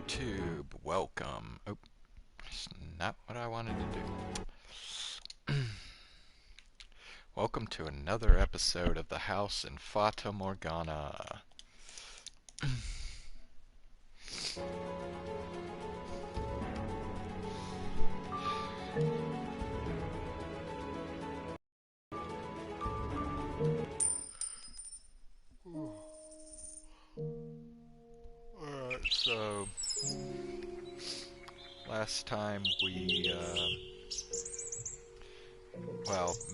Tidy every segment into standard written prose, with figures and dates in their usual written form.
YouTube, welcome. Oh, it's not what I wanted to do. Welcome to another episode of The House in Fata Morgana. Alright, so last time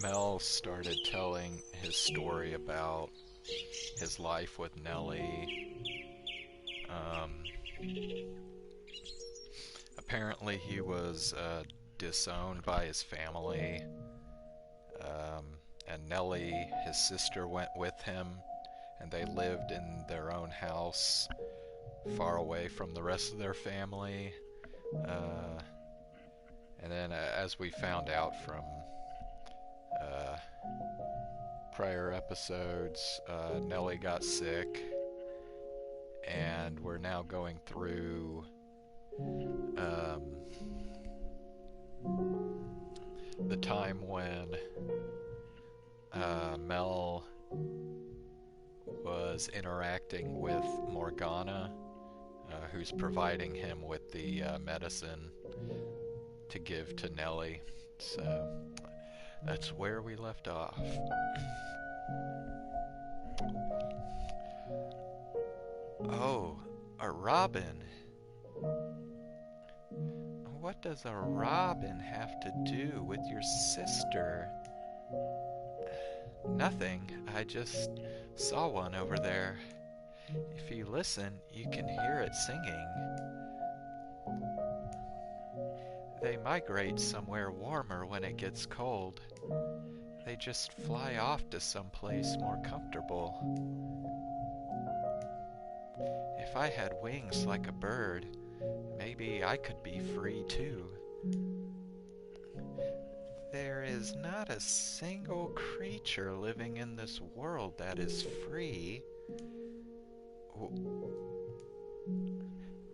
Mell started telling his story about his life with Nellie. Apparently he was disowned by his family, and Nellie, his sister, went with him, and they lived in their own house, far away from the rest of their family. And then, as we found out from uh, prior episodes, Nellie got sick, and we're now going through the time when Mell was interacting with Morgana, who's providing him with the medicine to give to Nellie. So that's where we left off. Oh, a robin. What does a robin have to do with your sister? Nothing. I just saw one over there. If you listen, you can hear it singing. They migrate somewhere warmer when it gets cold. They just fly off to someplace more comfortable. If I had wings like a bird, maybe I could be free too. There is not a single creature living in this world that is free.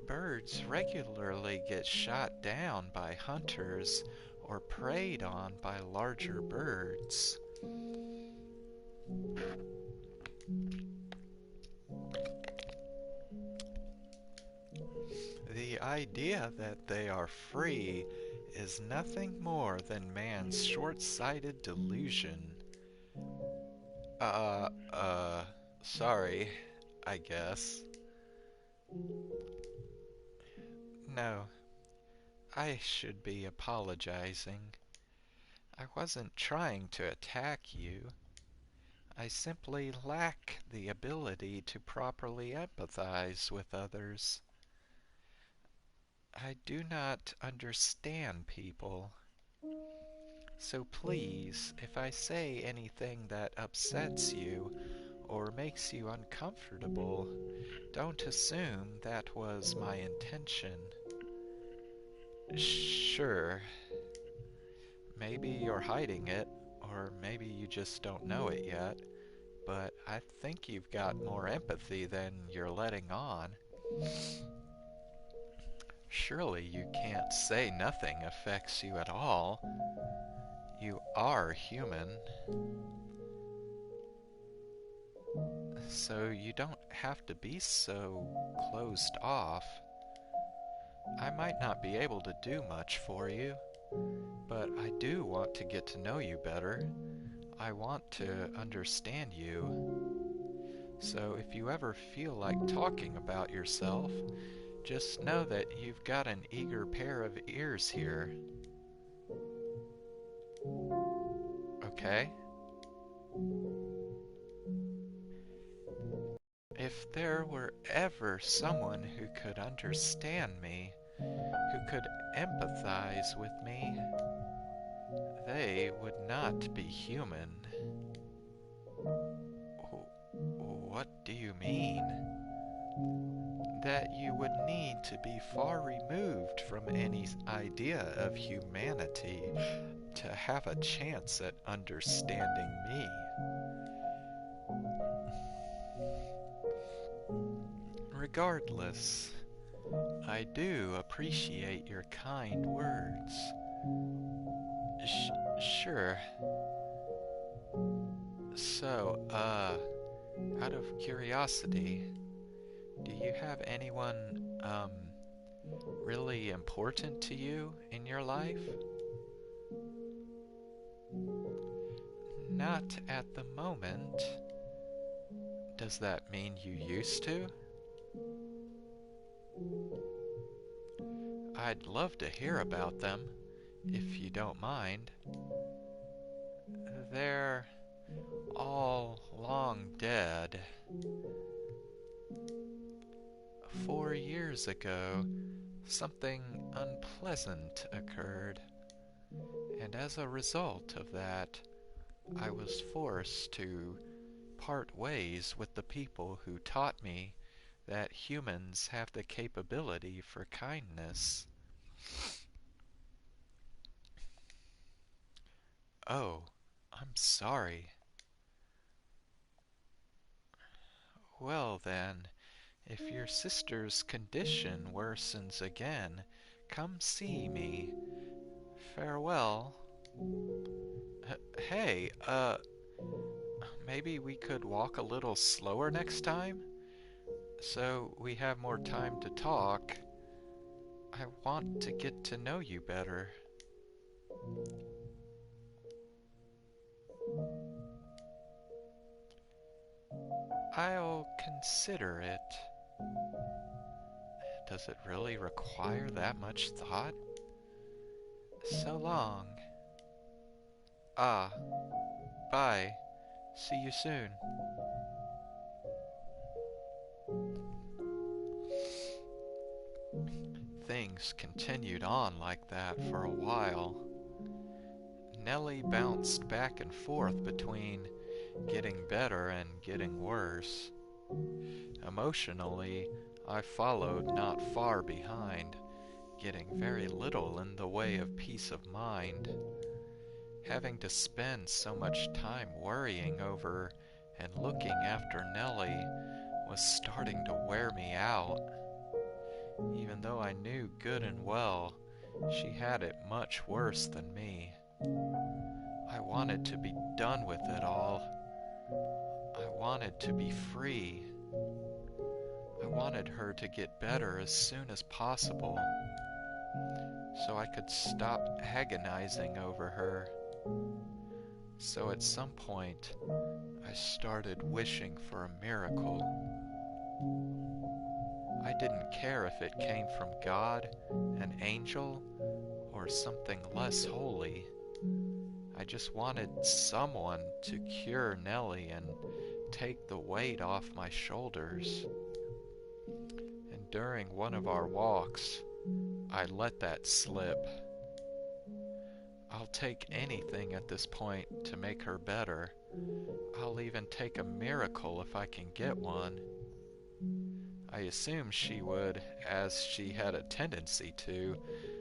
Birds regularly get shot down by hunters or preyed on by larger birds. The idea that they are free is nothing more than man's short-sighted delusion. Sorry, I guess. No, I should be apologizing. I wasn't trying to attack you. I simply lack the ability to properly empathize with others. I do not understand people. So please, if I say anything that upsets you or makes you uncomfortable, don't assume that was my intention. Sure, maybe you're hiding it, or maybe you just don't know it yet, but I think you've got more empathy than you're letting on. Surely you can't say nothing affects you at all. You are human. So you don't have to be so closed off. I might not be able to do much for you, but I do want to get to know you better. I want to understand you. So if you ever feel like talking about yourself, just know that you've got an eager pair of ears here. Okay? If there were ever someone who could understand me, who could empathize with me, they would not be human. What do you mean? That you would need to be far removed from any idea of humanity to have a chance at understanding me. Regardless, I do appreciate your kind words. Sure. So, out of curiosity, do you have anyone, really important to you in your life? Not at the moment. Does that mean you used to? I'd love to hear about them, if you don't mind. They're all long dead. 4 years ago, something unpleasant occurred, and as a result of that, I was forced to part ways with the people who taught me that humans have the capability for kindness. Oh, I'm sorry. Well then, if your sister's condition worsens again, come see me. Farewell. Hey, maybe we could walk a little slower next time? So we have more time to talk. I want to get to know you better. I'll consider it. Does it really require that much thought? So long. Ah, bye. See you soon. Things continued on like that for a while. Nellie bounced back and forth between getting better and getting worse. Emotionally, I followed not far behind, getting very little in the way of peace of mind. Having to spend so much time worrying over and looking after Nellie was starting to wear me out. Even though I knew good and well she had it much worse than me. I wanted to be done with it all. I wanted to be free. I wanted her to get better as soon as possible, so I could stop agonizing over her. So at some point, I started wishing for a miracle. I didn't care if it came from God, an angel, or something less holy. I just wanted someone to cure Nellie and take the weight off my shoulders. And during one of our walks, I let that slip. I'll take anything at this point to make her better. I'll even take a miracle if I can get one. I assumed she would, as she had a tendency to,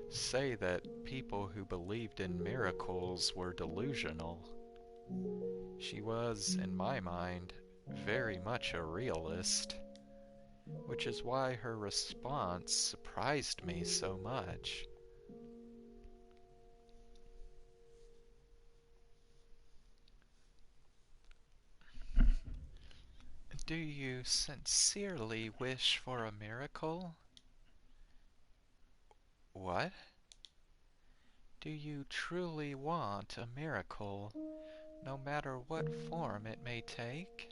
say that people who believed in miracles were delusional. She was, in my mind, very much a realist, which is why her response surprised me so much. Do you sincerely wish for a miracle? What? Do you truly want a miracle, no matter what form it may take?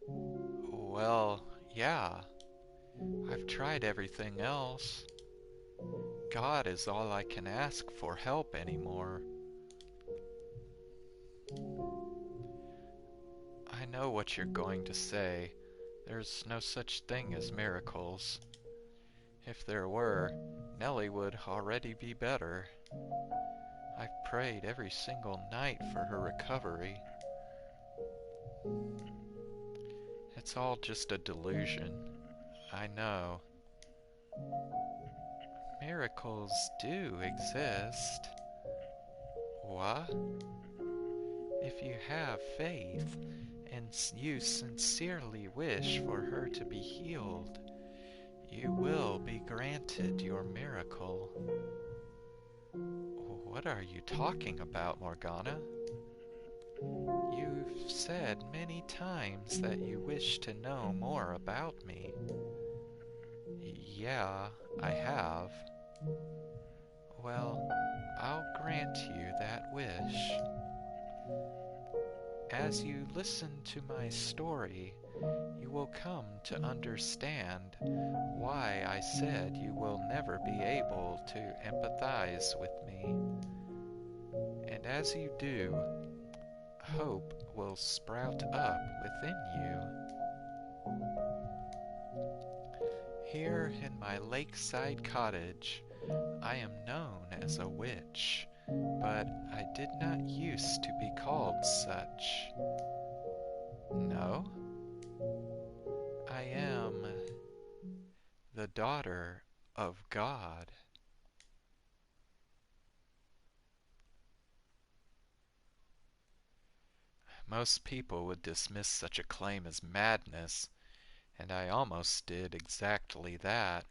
Well, yeah. I've tried everything else. God is all I can ask for help anymore. I know what you're going to say. There's no such thing as miracles. If there were, Nellie would already be better. I've prayed every single night for her recovery. It's all just a delusion. I know. Miracles do exist. What? If you have faith and you sincerely wish for her to be healed, You will be granted your miracle. What are you talking about, Morgana? You've said many times that you wish to know more about me. Yeah, I have. Well, I'll grant you that wish. As you listen to my story, you will come to understand why I said you will never be able to empathize with me. And as you do, hope will sprout up within you. Here in my lakeside cottage, I am known as a witch, but I did not used to be called such. No, I am the daughter of God. Most people would dismiss such a claim as madness, and I almost did exactly that.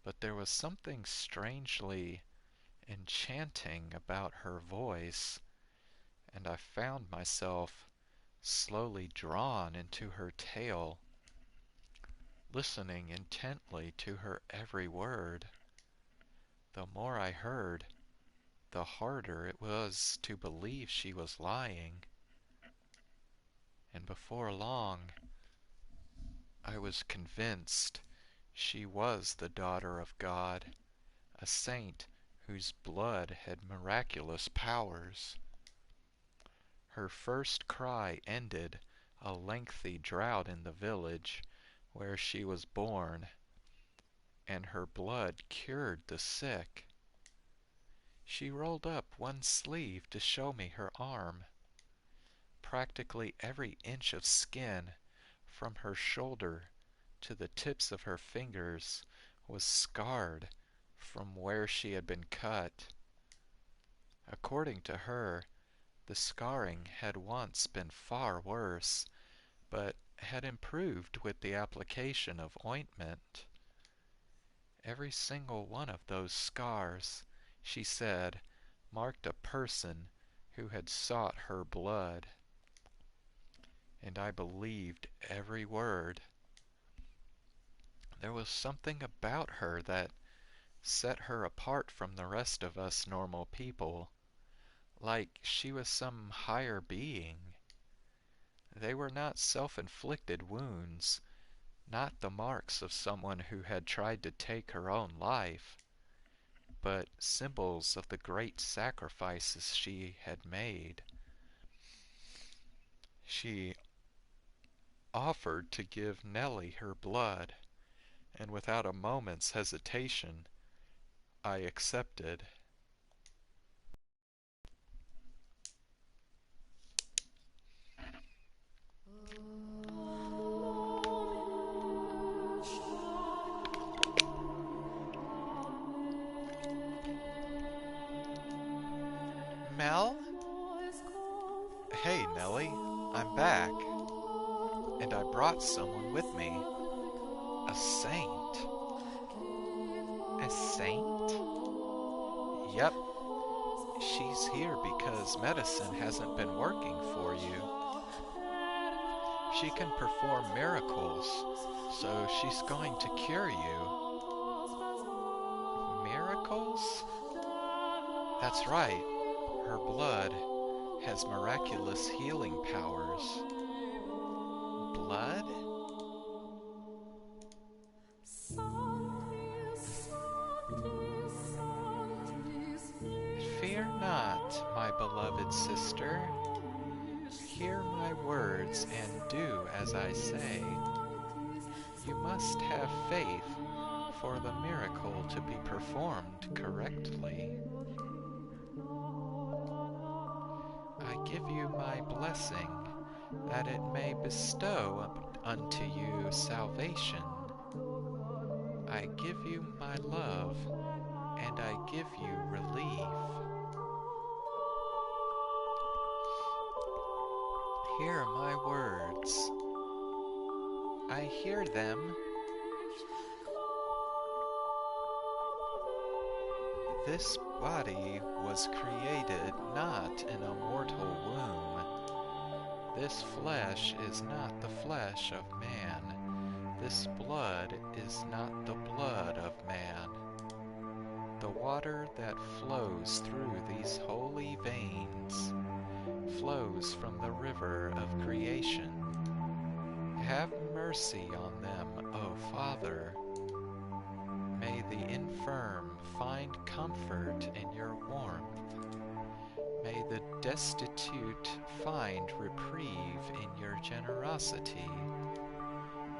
But there was something strangely enchanting about her voice, and I found myself slowly drawn into her tale, listening intently to her every word. The more I heard, the harder it was to believe she was lying. And before long, I was convinced she was the daughter of God, a saint whose blood had miraculous powers. Her first cry ended a lengthy drought in the village where she was born, and her blood cured the sick. She rolled up one sleeve to show me her arm. Practically every inch of skin, from her shoulder to the tips of her fingers, was scarred from where she had been cut. According to her, the scarring had once been far worse, but had improved with the application of ointment. Every single one of those scars, she said, marked a person who had sought her blood. And I believed every word. There was something about her that set her apart from the rest of us normal people, like she was some higher being. They were not self-inflicted wounds, not the marks of someone who had tried to take her own life, but symbols of the great sacrifices she had made. She offered to give Nellie her blood, and without a moment's hesitation, I accepted. Mell? Hey, Nellie, I'm back, and I brought someone with me. A saint. A saint? Yep, she's here because medicine hasn't been working for you. She can perform miracles, so she's going to cure you. Miracles? That's right. Her blood has miraculous healing powers. Blood? Fear not, my beloved sister. Hear my words and do as I say. You must have faith for the miracle to be performed correctly. I give you my blessing, that it may bestow unto you salvation. I give you my love, and I give you relief. Hear my words. I hear them. This body was created not in a mortal womb. This flesh is not the flesh of man. This blood is not the blood of man. The water that flows through these holy veins flows from the river of creation. Have mercy on them, O Father. May the infirm find comfort in your warmth. May the destitute find reprieve in your generosity.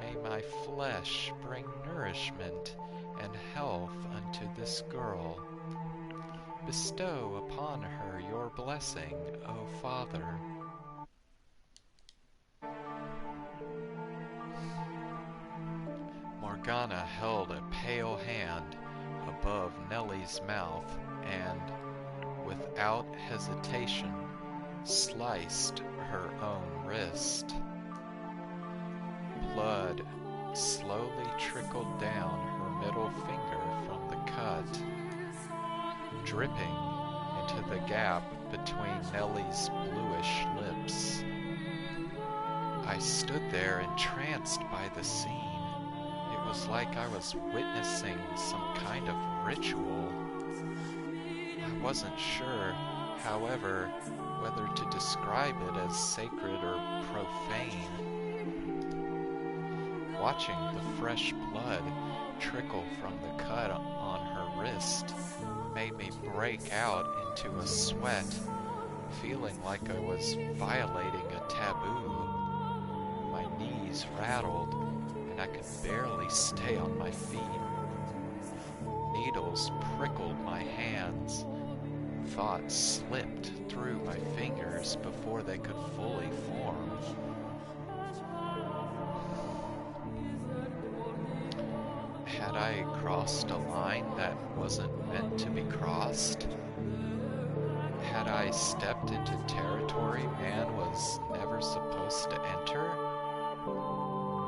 May my flesh bring nourishment and health unto this girl. Bestow upon her your blessing, O Father. Morgana held a pale hand above Nellie's mouth and, without hesitation, sliced her own wrist. Blood slowly trickled down her middle finger from the cut, dripping into the gap between Nellie's bluish lips. I stood there entranced by the scene. It was like I was witnessing some kind of ritual. I wasn't sure, however, whether to describe it as sacred or profane. Watching the fresh blood trickle from the cut on her wrist made me break out into a sweat, feeling like I was violating a taboo. My knees rattled, and I could barely stay on my feet. Needles prickled my hands. Thoughts slipped through my fingers before they could fully form. Had I crossed a line that wasn't meant to be crossed? Had I stepped into territory man was never supposed to enter?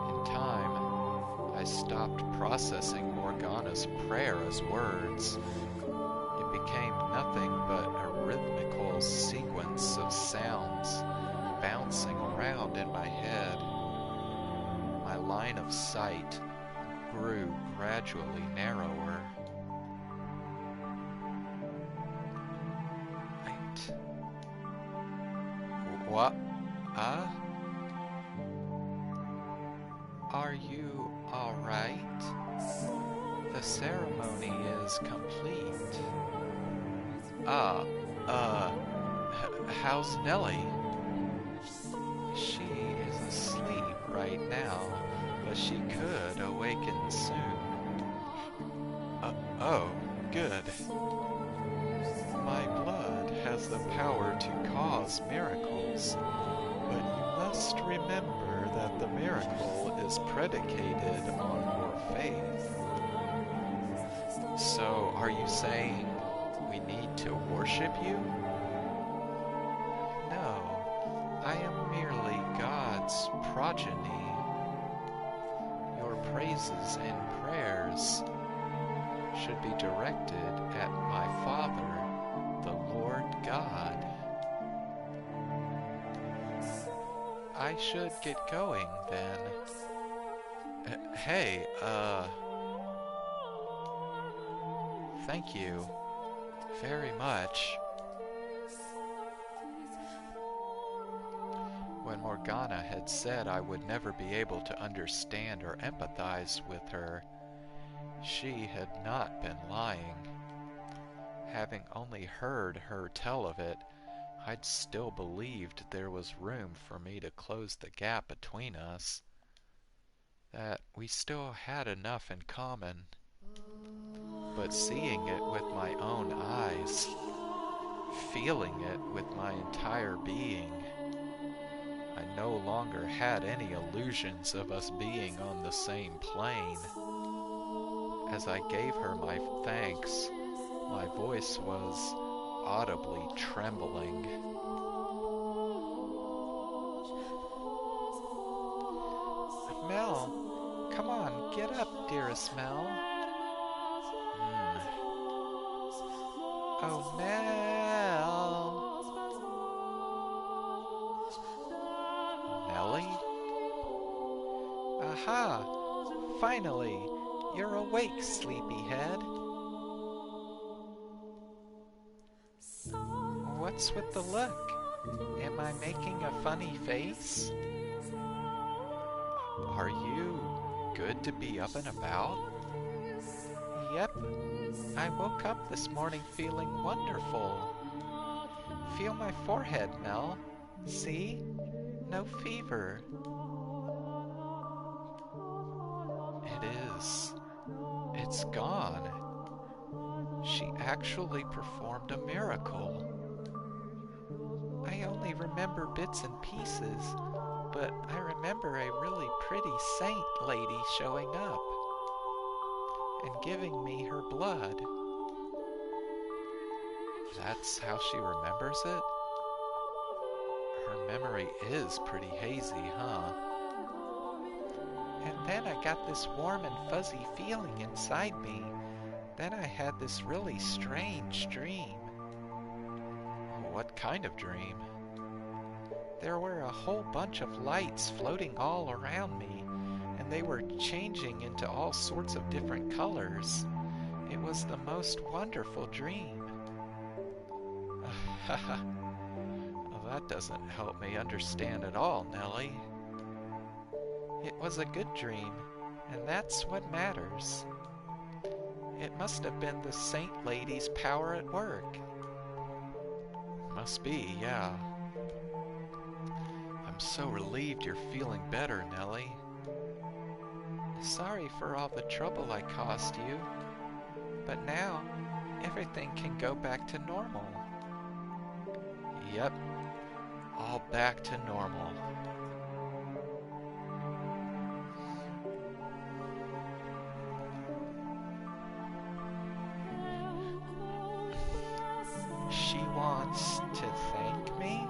In time, I stopped processing Morgana's prayer as words. It became nothing but a rhythmical sequence of sounds bouncing around in my head. My line of sight grew gradually narrower. Wait. What? Are you all right? The ceremony is complete. How's Nellie? She is asleep right now, but she could awaken soon. Oh, good. My blood has the power to cause miracles, but you must remember that the miracle is predicated on your faith. So, are you saying we need to worship you? No, I am merely God's progeny. Your praises and prayers should be directed at my Father, the Lord God. I should get going then. Hey, thank you very much. When Morgana had said I would never be able to understand or empathize with her, she had not been lying. Having only heard her tell of it, I'd still believed there was room for me to close the gap between us, that we still had enough in common. But seeing it with my own eyes, feeling it with my entire being, I no longer had any illusions of us being on the same plane. As I gave her my thanks, my voice was audibly trembling. Mell, come on, get up, dearest Mell. Oh, Mell! Nellie? Aha! Finally! You're awake, sleepyhead. What's with the look? Am I making a funny face? Are you good to be up and about? Yep. I woke up this morning feeling wonderful. Feel my forehead, Mell. See? No fever. It is. It's gone. She actually performed a miracle. I only remember bits and pieces, but I remember a really pretty saint lady showing up and giving me her blood. That's how she remembers it? Her memory is pretty hazy, huh? And then I got this warm and fuzzy feeling inside me. Then I had this really strange dream. What kind of dream? There were a whole bunch of lights floating all around me, and they were changing into all sorts of different colors. It was the most wonderful dream. Well, that doesn't help me understand at all, Nellie. It was a good dream, and that's what matters. It must have been the Saint Lady's power at work. Must be, yeah. I'm so relieved you're feeling better, Nellie. Sorry for all the trouble I caused you, but now everything can go back to normal. Yep, all back to normal. She wants to thank me?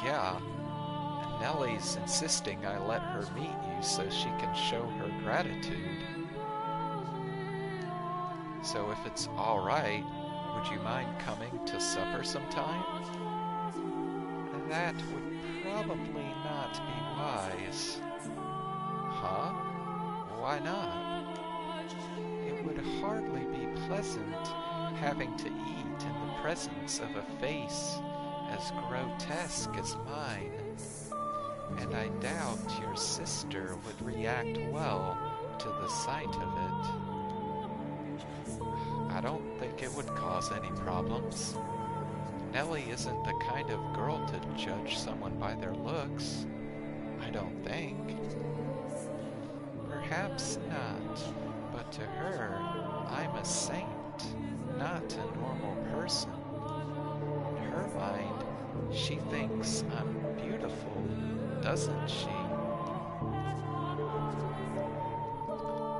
Yeah, Nellie's insisting I let her meet you so she can show her gratitude. So if it's alright, would you mind coming to supper sometime? That would probably not be wise. Huh? Why not? It would hardly be pleasant having to eat in the presence of a face as grotesque as mine, and I doubt your sister would react well to the sight of it. I don't think it would cause any problems. Nellie isn't the kind of girl to judge someone by their looks. I don't think. Perhaps not, but to her, I'm a saint, not a normal person. In her mind, she thinks I'm beautiful, doesn't she?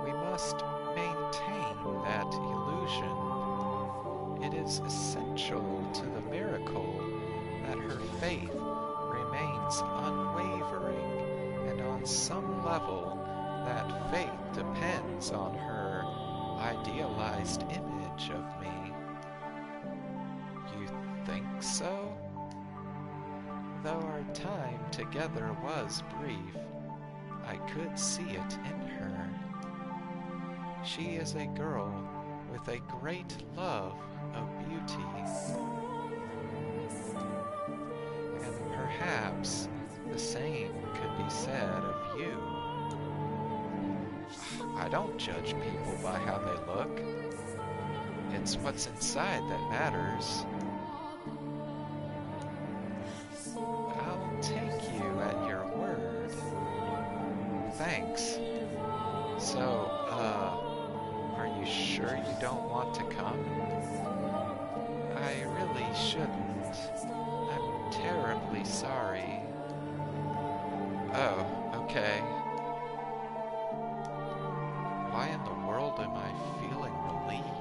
We must maintain that illusion. It is essential to the miracle that her faith remains unwavering, and on some level, that faith depends on her idealized image of me. You think so? Though our time together was brief, I could see it in her. She is a girl with a great love of beauty. And perhaps the same could be said of you. I don't judge people by how they look. It's what's inside that matters. I'll take you at your word. Thanks. So, are you sure you don't want to come? I really shouldn't. I'm terribly sorry. Oh, okay. Why in the world am I feeling relieved?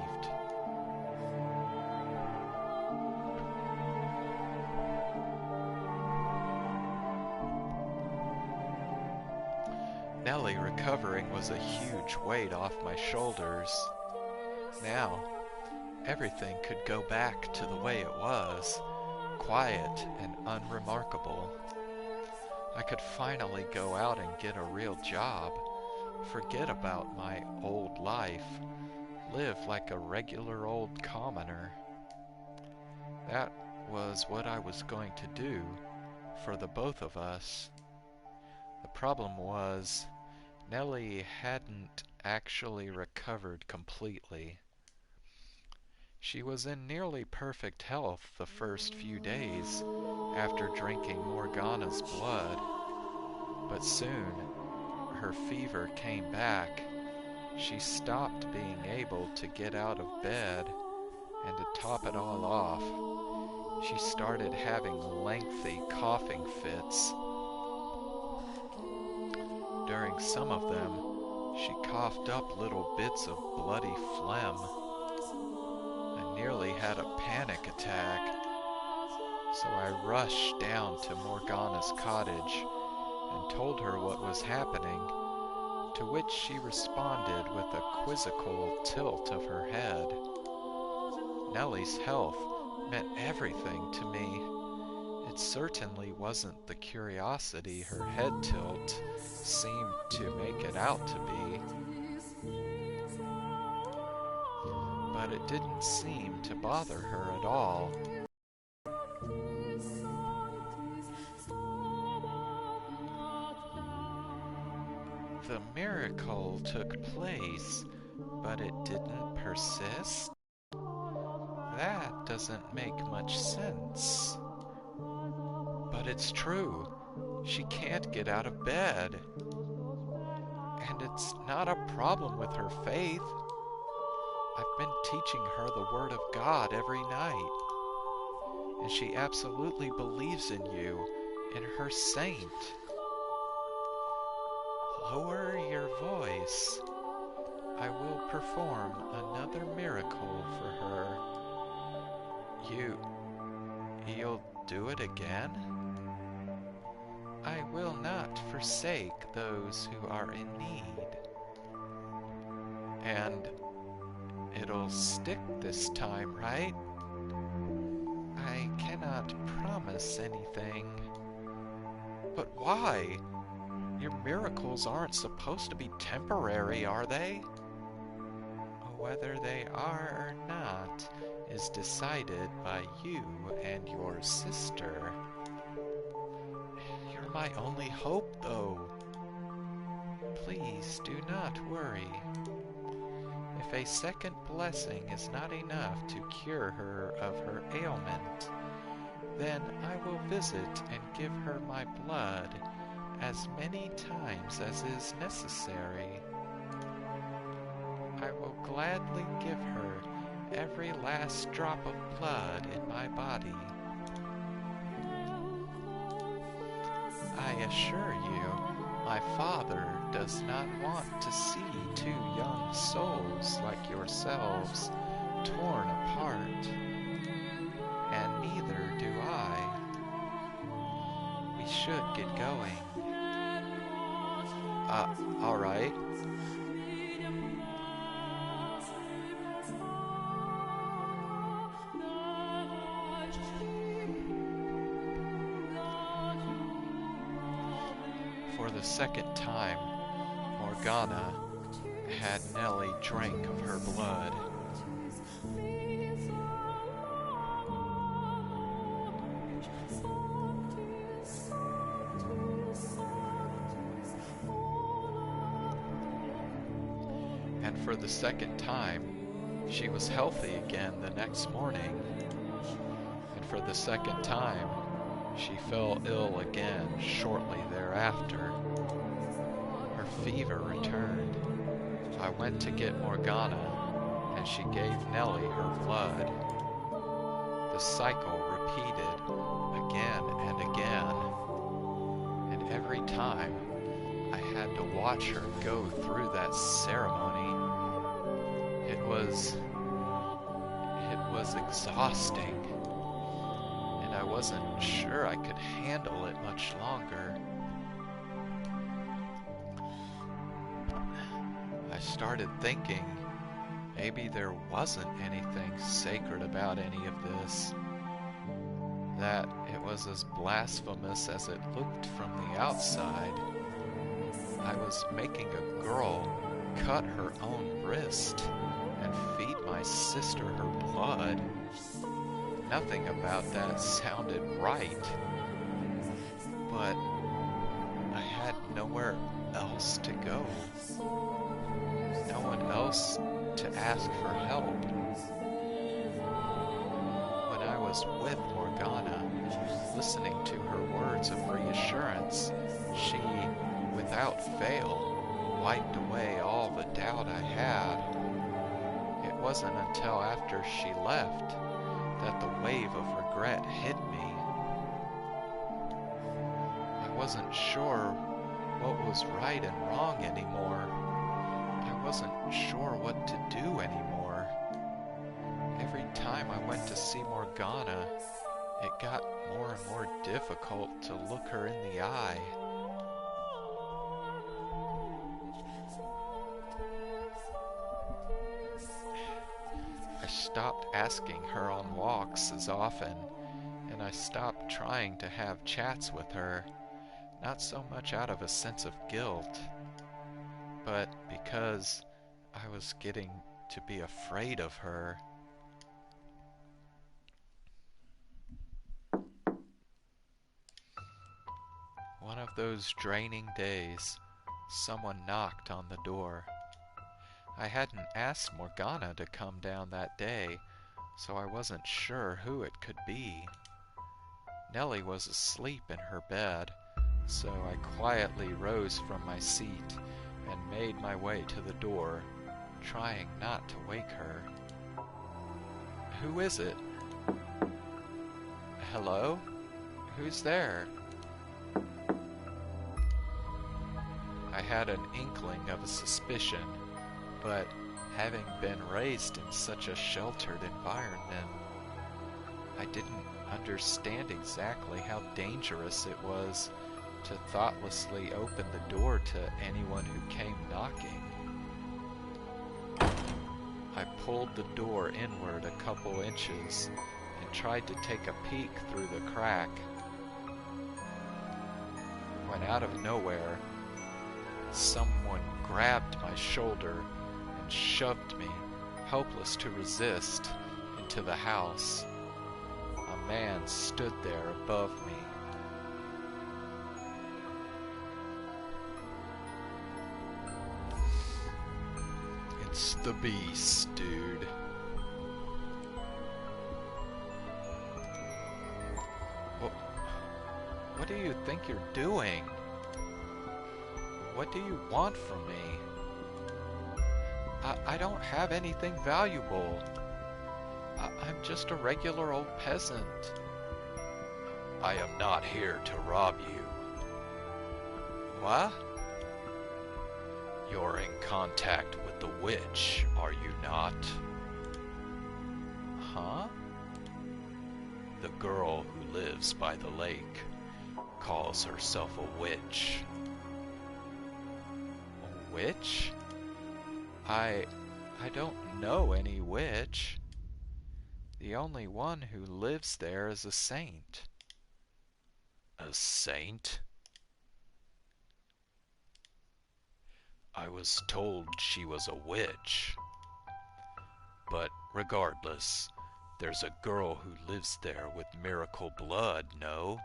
Nellie recovering was a huge weight off my shoulders. Now, everything could go back to the way it was, quiet and unremarkable. I could finally go out and get a real job, forget about my old life, live like a regular old commoner. That was what I was going to do for the both of us. The problem was, Nellie hadn't actually recovered completely. She was in nearly perfect health the first few days after drinking Morgana's blood, but soon her fever came back. She stopped being able to get out of bed, and to top it all off, she started having lengthy coughing fits. During some of them, she coughed up little bits of bloody phlegm. I nearly had a panic attack, so I rushed down to Morgana's cottage and told her what was happening, to which she responded with a quizzical tilt of her head. Nellie's health meant everything to me. It certainly wasn't the curiosity her head tilt seemed to make it out to be, but it didn't seem to bother her at all. The miracle took place, but it didn't persist? That doesn't make much sense. But it's true. She can't get out of bed. And it's not a problem with her faith. I've been teaching her the Word of God every night. And she absolutely believes in you, in her saint. Lower your voice. I will perform another miracle for her. You'll do it again? I will not forsake those who are in need. And it'll stick this time, right? I cannot promise anything. But why? Your miracles aren't supposed to be temporary, are they? Whether they are or not is decided by you and your sister. You're my only hope, though. Please do not worry. If a second blessing is not enough to cure her of her ailment, then I will visit and give her my blood as many times as is necessary. I will gladly give her every last drop of blood in my body. I assure you, my Father does not want to see two young souls like yourselves torn apart, and neither do I. We should get going. All right. For the second time, Morgana had Nellie drink of her blood. And for the second time, she was healthy again the next morning. And for the second time, she fell ill again shortly thereafter. Her fever returned. I went to get Morgana, and she gave Nellie her blood. The cycle repeated again and again, and every time I had to watch her go through that ceremony. It was exhausting. I wasn't sure I could handle it much longer. I started thinking maybe there wasn't anything sacred about any of this. That it was as blasphemous as it looked from the outside. I was making a girl cut her own wrist and feed my sister her blood. Nothing about that sounded right. But I had nowhere else to go. No one else to ask for help. When I was with Morgana, listening to her words of reassurance, she, without fail, wiped away all the doubt I had. It wasn't until after she left that the wave of regret hit me. I wasn't sure what was right and wrong anymore. I wasn't sure what to do anymore. Every time I went to see Morgana, it got more and more difficult to look her in the eye. I stopped asking her on walks as often, and I stopped trying to have chats with her, not so much out of a sense of guilt, but because I was getting to be afraid of her. One of those draining days, someone knocked on the door. I hadn't asked Morgana to come down that day, so I wasn't sure who it could be. Nellie was asleep in her bed, so I quietly rose from my seat and made my way to the door, trying not to wake her. "Who is it? Hello? Who's there?" I had an inkling of a suspicion, but having been raised in such a sheltered environment, I didn't understand exactly how dangerous it was to thoughtlessly open the door to anyone who came knocking. I pulled the door inward a couple inches and tried to take a peek through the crack. When out of nowhere, someone grabbed my shoulder and shoved me, hopeless to resist, into the house. A man stood there above me. "It's the beast, dude." What do you think you're doing? What do you want from me? I don't have anything valuable. I'm just a regular old peasant. "I am not here to rob you." "What?" "You're in contact with the witch, are you not?" "Huh?" "The girl who lives by the lake calls herself a witch." "A witch? I don't know any witch. The only one who lives there is a saint." "A saint?" "I was told she was a witch. But regardless, there's a girl who lives there with miracle blood, no?"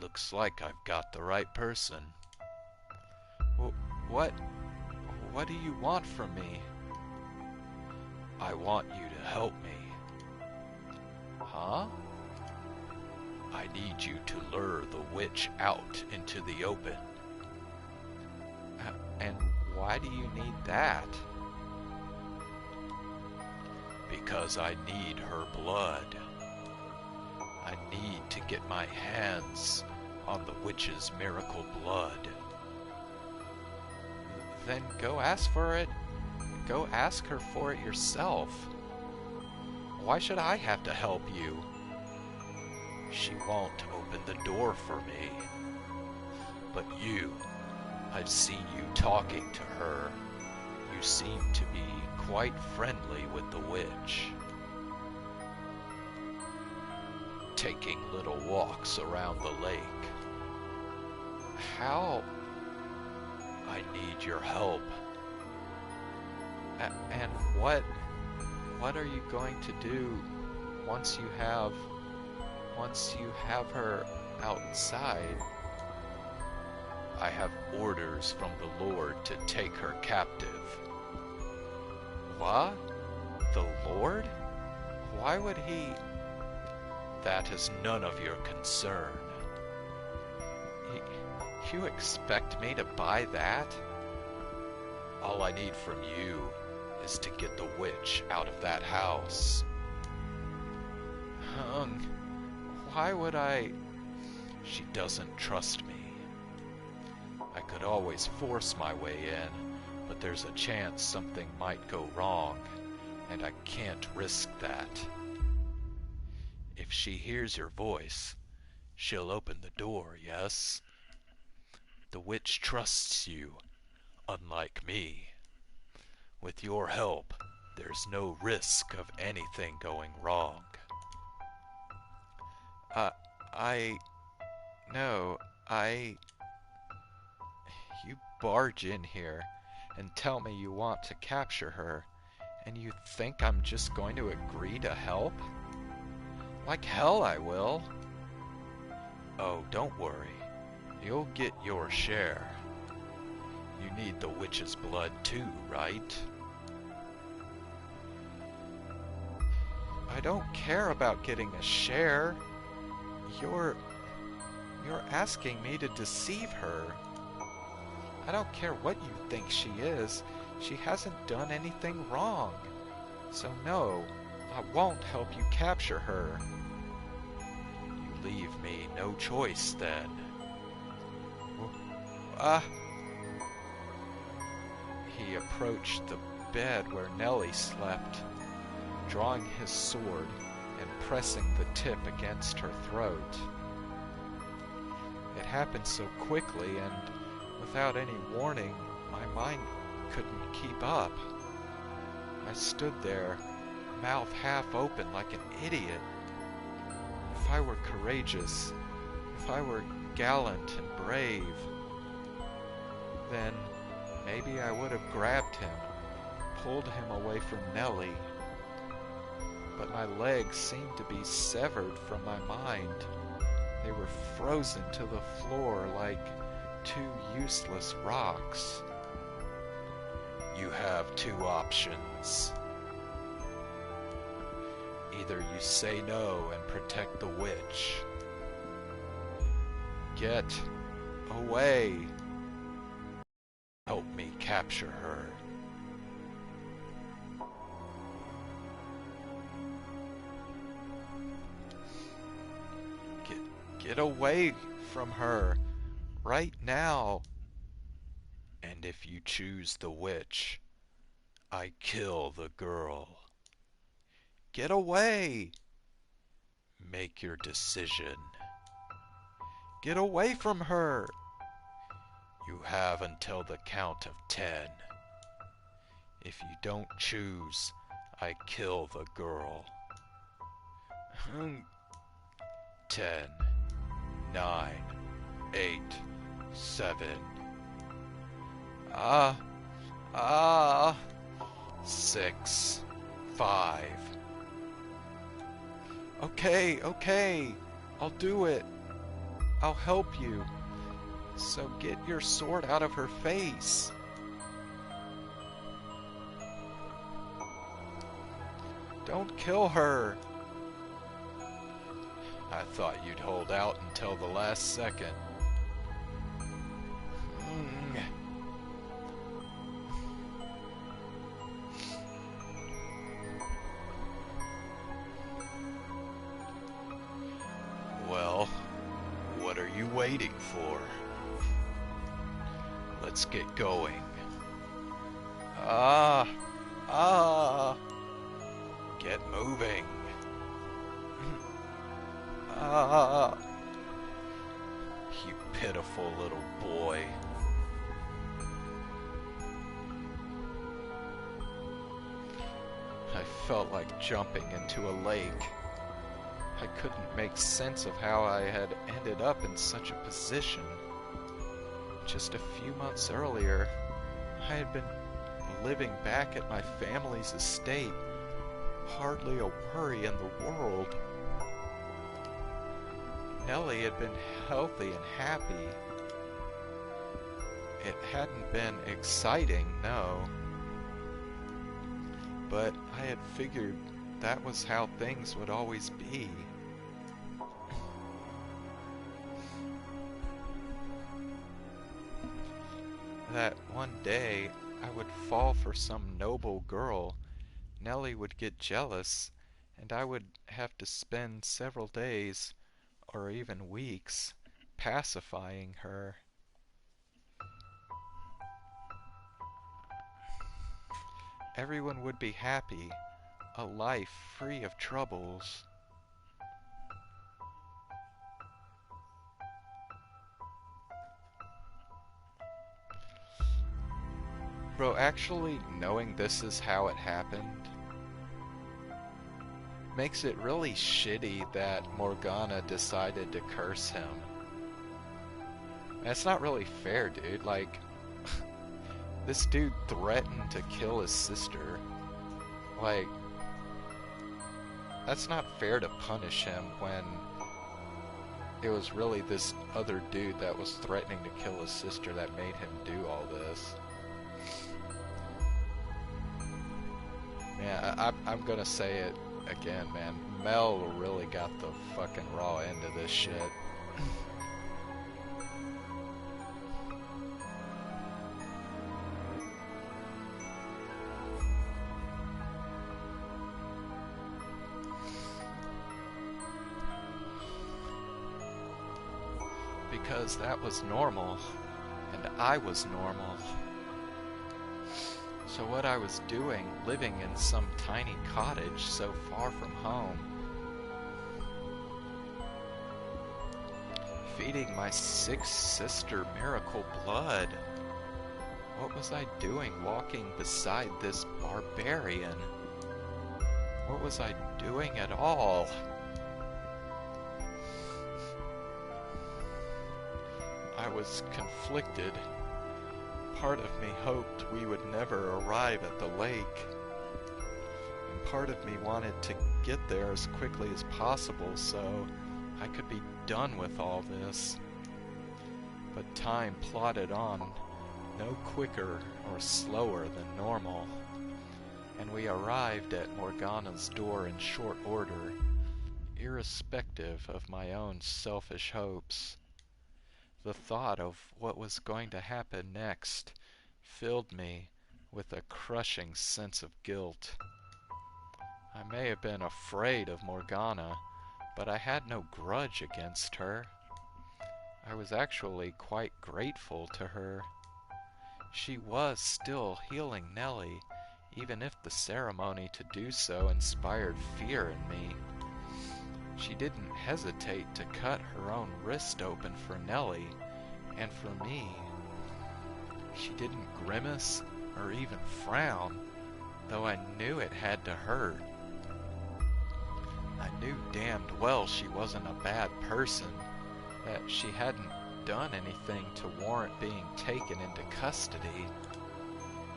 Looks like I've got the right person." What do you want from me?" "I want you to help me." "Huh?" "I need you to lure the witch out into the open." And why do you need that?" "Because I need her blood. I need to get my hands on the witch's miracle blood." "Then go ask for it. Go ask her for it yourself. Why should I have to help you?" "She won't open the door for me. But you, I've seen you talking to her. You seem to be quite friendly with the witch. Taking little walks around the lake. How? I need your help. And what are you going to do once you have her outside? I have orders from the Lord to take her captive. What? The Lord? Why would he? That is none of your concern. You expect me to buy that? All I need from you is to get the witch out of that house. Why would I? She doesn't trust me. I could always force my way in, but there's a chance something might go wrong, and I can't risk that. If she hears your voice, she'll open the door, yes? The witch trusts you, unlike me. With your help, there's no risk of anything going wrong. You barge in here and tell me you want to capture her, and you think I'm just going to agree to help? Like hell I will. Oh, don't worry. You'll get your share. You need the witch's blood too, right? I don't care about getting a share. You're asking me to deceive her. I don't care what you think she is. She hasn't done anything wrong. So no, I won't help you capture her. You leave me no choice then. He approached the bed where Nellie slept, drawing his sword and pressing the tip against her throat. It happened so quickly and without any warning, my mind couldn't keep up. I stood there, mouth half open like an idiot. If I were courageous, if I were gallant and brave, then maybe I would have grabbed him, pulled him away from Nellie. But my legs seemed to be severed from my mind. They were frozen to the floor like two useless rocks. You have two options. Either you say no and protect the witch. Get away. Help me capture her. Get away from her. Right now. And if you choose the witch, I kill the girl. Get away! Make your decision. Get away from her! You have until the count of 10. If you don't choose, I kill the girl. 10, 9, 8, 7. 6, 5. Okay, I'll do it. I'll help you. So get your sword out of her face. Don't kill her. I thought you'd hold out until the last second. Well, what are you waiting for? Let's get going. Get moving. You pitiful little boy. felt like jumping into a lake. I couldn't make sense of how I had ended up in such a position. Just a few months earlier, I had been living back at my family's estate, hardly a worry in the world. Nellie had been healthy and happy. It hadn't been exciting, no. But I had figured that was how things would always be. That one day I would fall for some noble girl, Nellie would get jealous, and I would have to spend several days, or even weeks, pacifying her. Everyone would be happy, a life free of troubles. Bro, actually knowing this is how it happened makes it really shitty that Morgana decided to curse him. That's not really fair, dude. Like, this dude threatened to kill his sister. Like, that's not fair to punish him when it was really this other dude that was threatening to kill his sister that made him do all this. Yeah, I'm gonna say it again, man. Mell really got the fucking raw end of this shit. Because that was normal, and I was normal. So what I was doing, living in some tiny cottage so far from home, feeding my sick sister miracle blood. What was I doing walking beside this barbarian? What was I doing at all? I was conflicted. Part of me hoped we would never arrive at the lake, and part of me wanted to get there as quickly as possible so I could be done with all this. But time plodded on, no quicker or slower than normal, and we arrived at Morgana's door in short order, irrespective of my own selfish hopes. The thought of what was going to happen next filled me with a crushing sense of guilt. I may have been afraid of Morgana, but I had no grudge against her. I was actually quite grateful to her. She was still healing Nellie, even if the ceremony to do so inspired fear in me. She didn't hesitate to cut her own wrist open for Nellie, and for me. She didn't grimace or even frown, though I knew it had to hurt. I knew damned well she wasn't a bad person, that she hadn't done anything to warrant being taken into custody.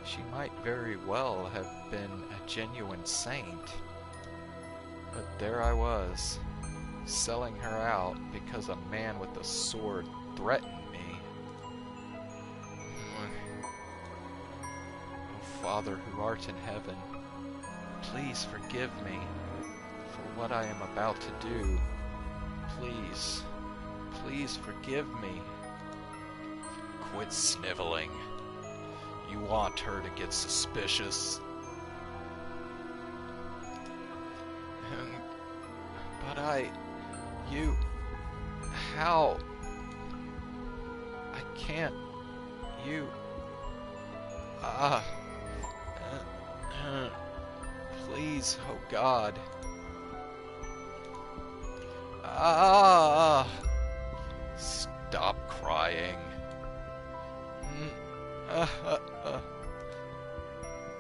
She might very well have been a genuine saint. But there I was, selling her out because a man with a sword threatened me. Oh, Father who art in heaven, please forgive me for what I am about to do. Please, please forgive me. Quit sniveling. You want her to get suspicious. But how? I can't, please, oh God. Stop crying.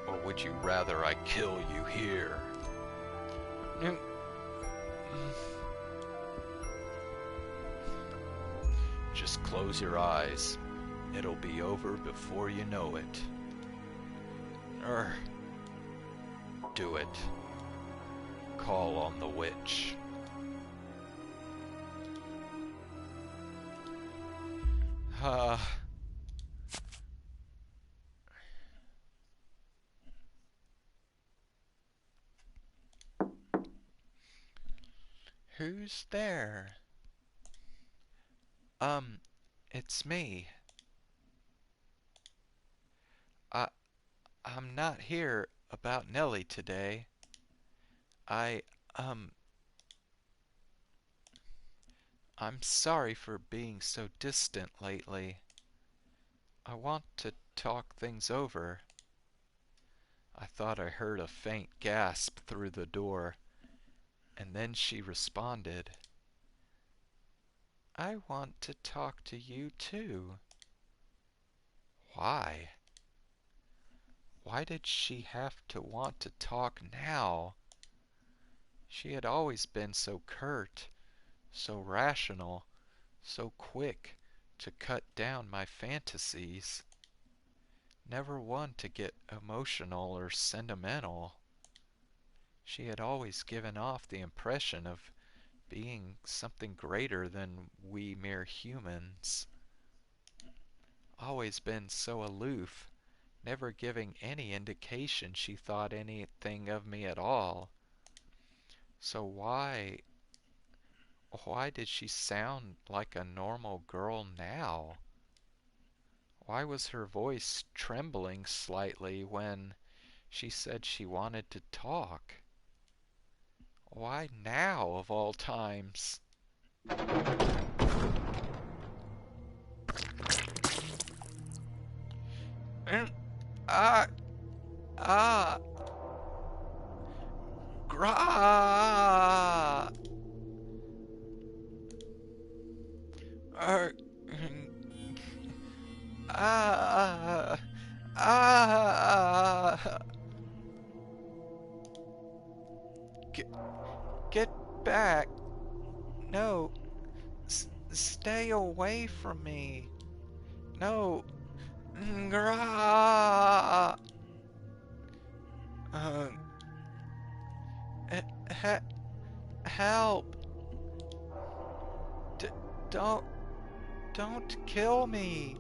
Or would you rather I kill you here? Just close your eyes. It'll be over before you know it. Do it. Call on the witch. Who's there? It's me. I, I'm not here about Nellie today. I, um, I'm sorry for being so distant lately. I want to talk things over. I thought I heard a faint gasp through the door, and then she responded. I want to talk to you too. Why? Why did she have to want to talk now? She had always been so curt, so rational, so quick to cut down my fantasies. Never one to get emotional or sentimental. She had always given off the impression of being something greater than we mere humans. Always been so aloof, never giving any indication she thought anything of me at all. So why did she sound like a normal girl now? Why was her voice trembling slightly when she said she wanted to talk? Why now, of all times? Ah, ah, gra, er, ah, ah, get, get back. No, stay away from me. No, gra, uh, help. D don't kill me.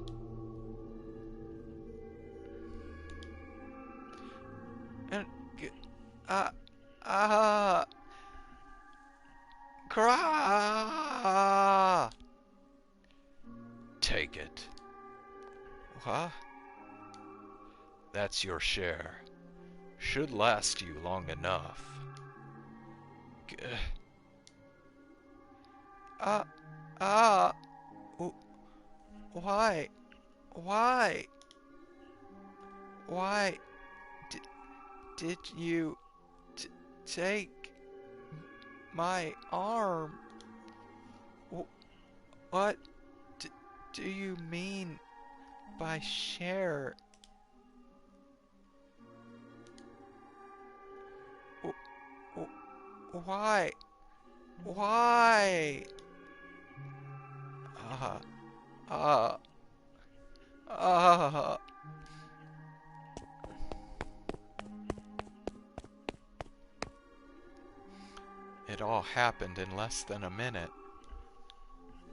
And, ah, ah, gra. Take it. What? That's your share. Should last you long enough. Ah, ah, why? Why? Why did you take my arm? What do you mean by share? Why? Why? Ah, ah, ah. It all happened in less than a minute.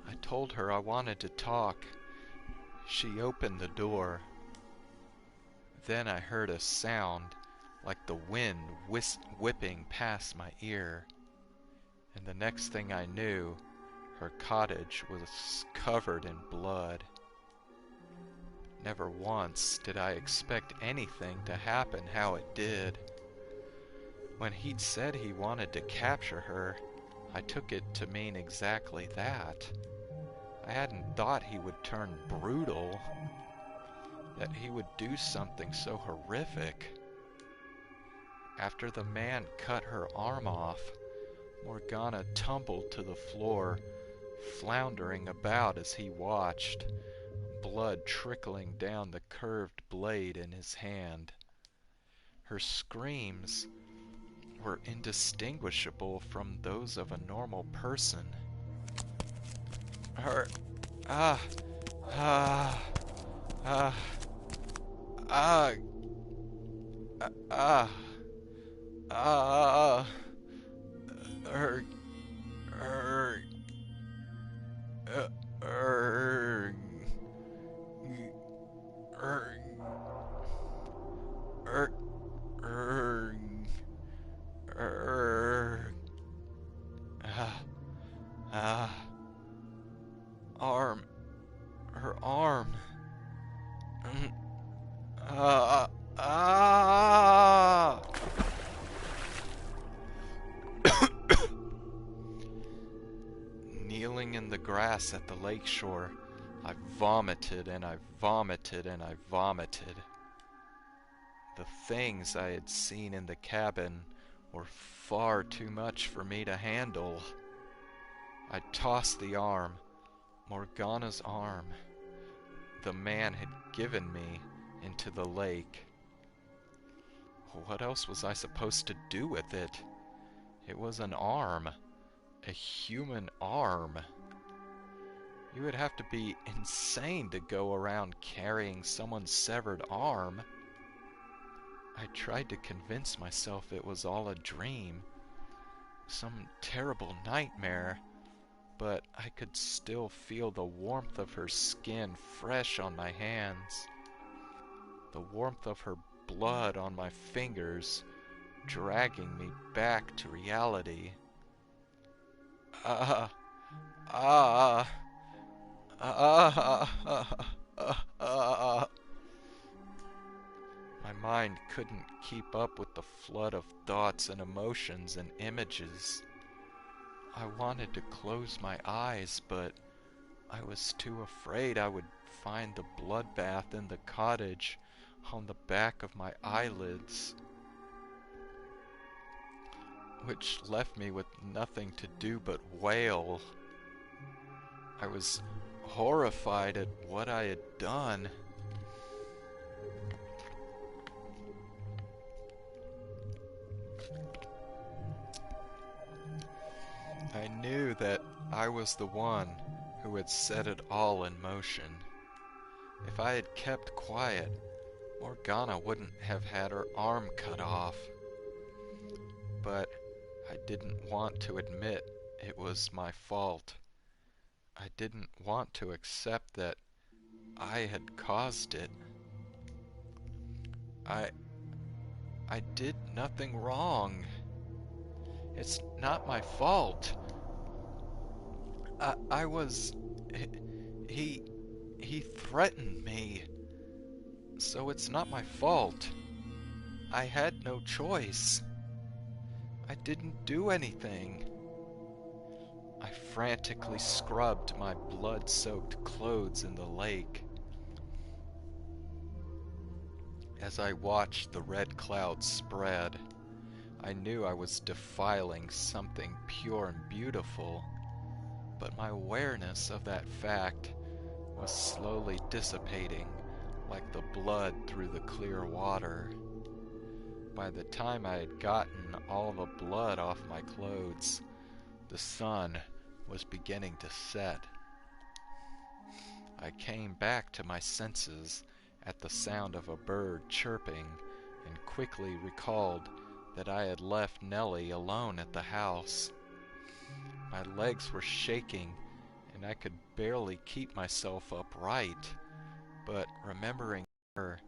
I told her I wanted to talk. She opened the door. Then I heard a sound like the wind whipping past my ear. And the next thing I knew, her cottage was covered in blood. Never once did I expect anything to happen how it did. When he'd said he wanted to capture her, I took it to mean exactly that. I hadn't thought he would turn brutal, that he would do something so horrific. After the man cut her arm off, Morgana tumbled to the floor, floundering about as he watched, blood trickling down the curved blade in his hand. Her screams were indistinguishable from those of a normal person. Her, ah, ah, ah, ah, ah, ah, er, er, er, er, er, er, er, ah, ah, arm, her arm, ah, ah. Kneeling in the grass at the lake shore, I vomited and I vomited and I vomited. The things I had seen in the cabin were far too much for me to handle. I tossed the arm, Morgana's arm, the man had given me, into the lake. What else was I supposed to do with it? It was an arm. A human arm. You would have to be insane to go around carrying someone's severed arm. I tried to convince myself it was all a dream, some terrible nightmare, but I could still feel the warmth of her skin fresh on my hands, the warmth of her blood on my fingers, dragging me back to reality. Ah, ah, ah. My mind couldn't keep up with the flood of thoughts and emotions and images. I wanted to close my eyes, but I was too afraid I would find the bloodbath in the cottage on the back of my eyelids, which left me with nothing to do but wail. I was horrified at what I had done. I knew that I was the one who had set it all in motion. If I had kept quiet, Morgana wouldn't have had her arm cut off. But I didn't want to admit it was my fault. I didn't want to accept that I had caused it. I did nothing wrong. It's not my fault. I was... He... He threatened me. So it's not my fault. I had no choice. I didn't do anything. I frantically scrubbed my blood-soaked clothes in the lake. As I watched the red clouds spread, I knew I was defiling something pure and beautiful, but my awareness of that fact was slowly dissipating like the blood through the clear water. By the time I had gotten all the blood off my clothes, the sun was beginning to set. I came back to my senses at the sound of a bird chirping and quickly recalled that I had left Nellie alone at the house. My legs were shaking and I could barely keep myself upright, but remembering her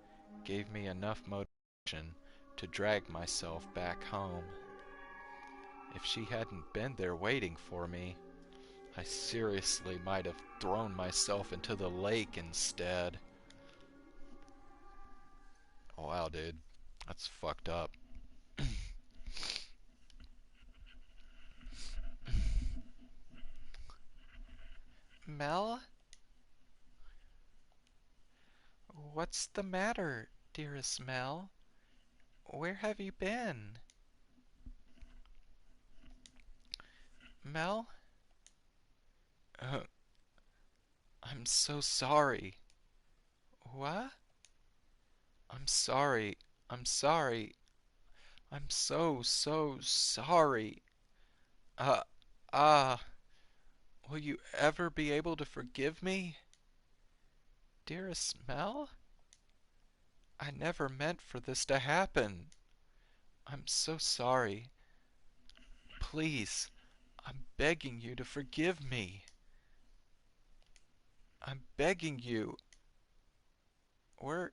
gave me enough motivation to drag myself back home. If she hadn't been there waiting for me, I seriously might have thrown myself into the lake instead. Oh, wow, dude. That's fucked up. Mel? What's the matter, dearest Mel? Where have you been? Mel? Uh, I'm so sorry. What? I'm sorry. I'm sorry. I'm so, so sorry. Uh, ah, will you ever be able to forgive me? Dearest Mell, I never meant for this to happen. I'm so sorry. Please, I'm begging you to forgive me. I'm begging you. Were,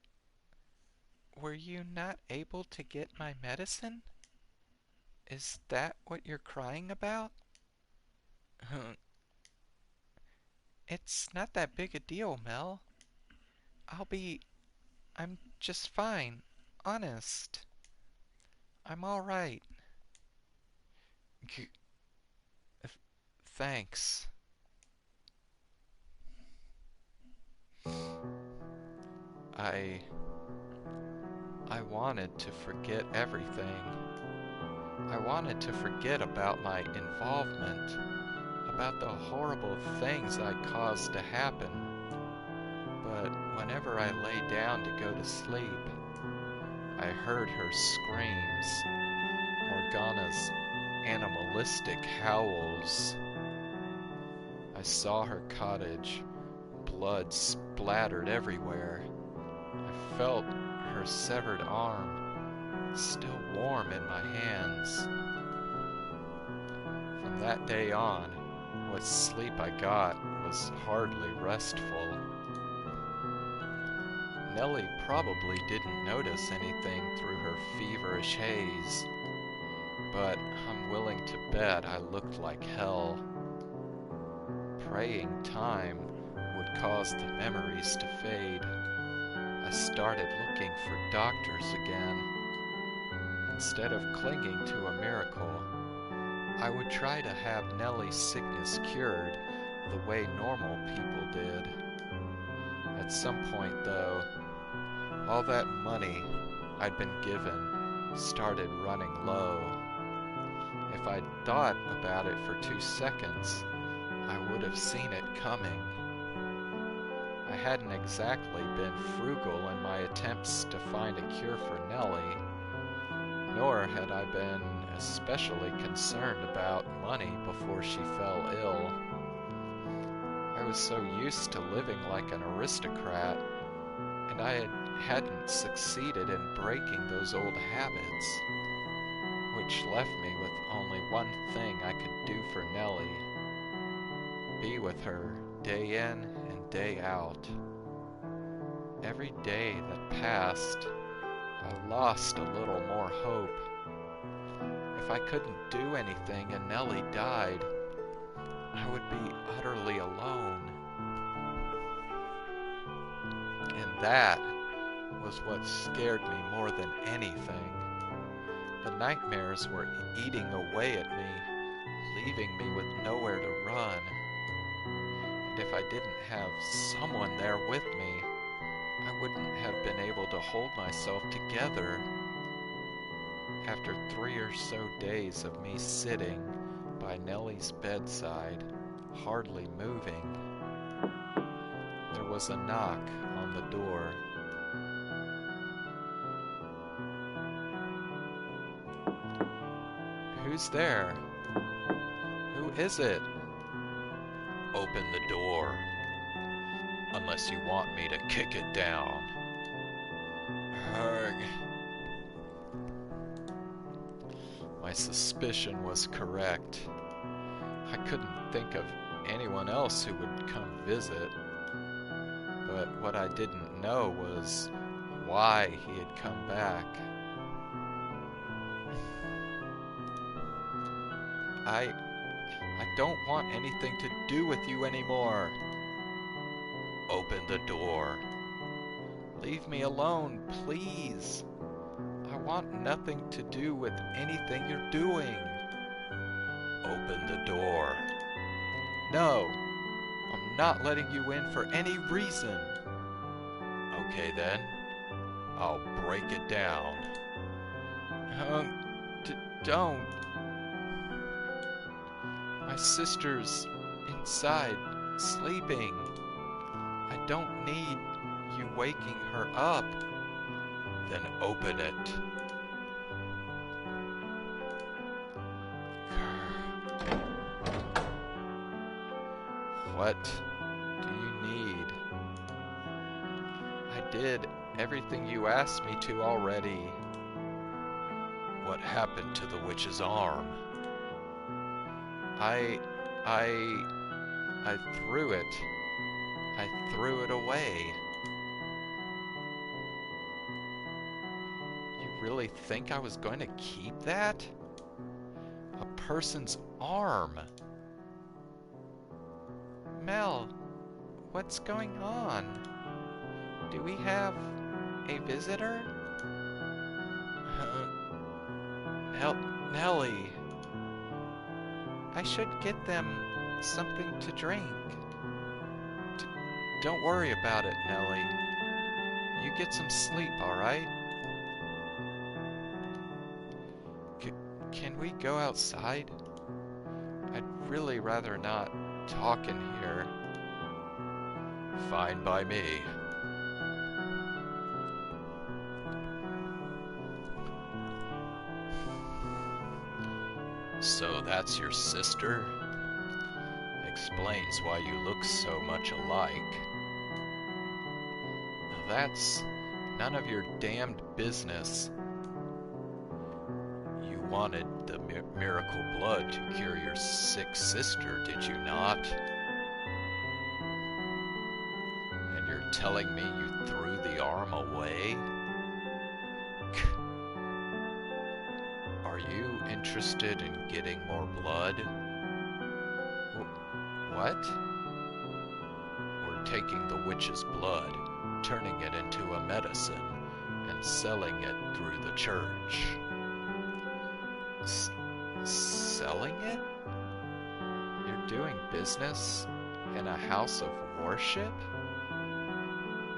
were you not able to get my medicine? Is that what you're crying about? It's not that big a deal, Mell. I'm just fine. Honest. I'm alright. Thanks. I... I wanted to forget everything. I wanted to forget about my involvement, about the horrible things I caused to happen. But whenever I lay down to go to sleep, I heard her screams, Morgana's animalistic howls. I saw her cottage, blood splattered everywhere. I felt her severed arm, still warm in my hands. From that day on, what sleep I got was hardly restful. Nellie probably didn't notice anything through her feverish haze, but I'm willing to bet I looked like hell. Praying time would cause the memories to fade. I started looking for doctors again. Instead of clinging to a miracle, I would try to have Nellie's sickness cured the way normal people did. At some point, though, all that money I'd been given started running low. If I'd thought about it for 2 seconds, I would have seen it coming. I hadn't exactly been frugal in my attempts to find a cure for Nellie, nor had I been especially concerned about money before she fell ill. I was so used to living like an aristocrat, and I hadn't succeeded in breaking those old habits, which left me with only one thing I could do for Nellie: be with her day in and day out. Every day that passed, I lost a little more hope. If I couldn't do anything and Nellie died, I would be utterly alone. And that was what scared me more than anything. The nightmares were eating away at me, leaving me with nowhere to run. And if I didn't have someone there with me, I wouldn't have been able to hold myself together. After 3 or so days of me sitting by Nellie's bedside, hardly moving, there was a knock on the door. Who's there? Who is it? Open the door, unless you want me to kick it down. Arg. My suspicion was correct. I couldn't think of anyone else who would come visit, but what I didn't know was why he had come back. I don't want anything to do with you anymore. Open the door. Leave me alone, please. I want nothing to do with anything you're doing. Open the door. No, I'm not letting you in for any reason. Okay then, I'll break it down. Don't. My sister's inside, sleeping. I don't need you waking her up. Then open it. What do you need? I did everything you asked me to already. What happened to the witch's arm? I threw it. I threw it away. You really think I was going to keep that? A person's arm. Mell, what's going on? Do we have a visitor? Nellie. I should get them something to drink. Don't worry about it, Nellie. You get some sleep, alright? Can we go outside? I'd really rather not talk in here. Fine by me. So that's your sister? Explains why you look so much alike. That's none of your damned business. You wanted the miracle blood to cure your sick sister, did you not? And you're telling me you threw the arm away? Are you interested in getting more blood? What? We're taking the witch's blood, turning it into a medicine, and selling it through the church. Selling it? You're doing business in a house of worship?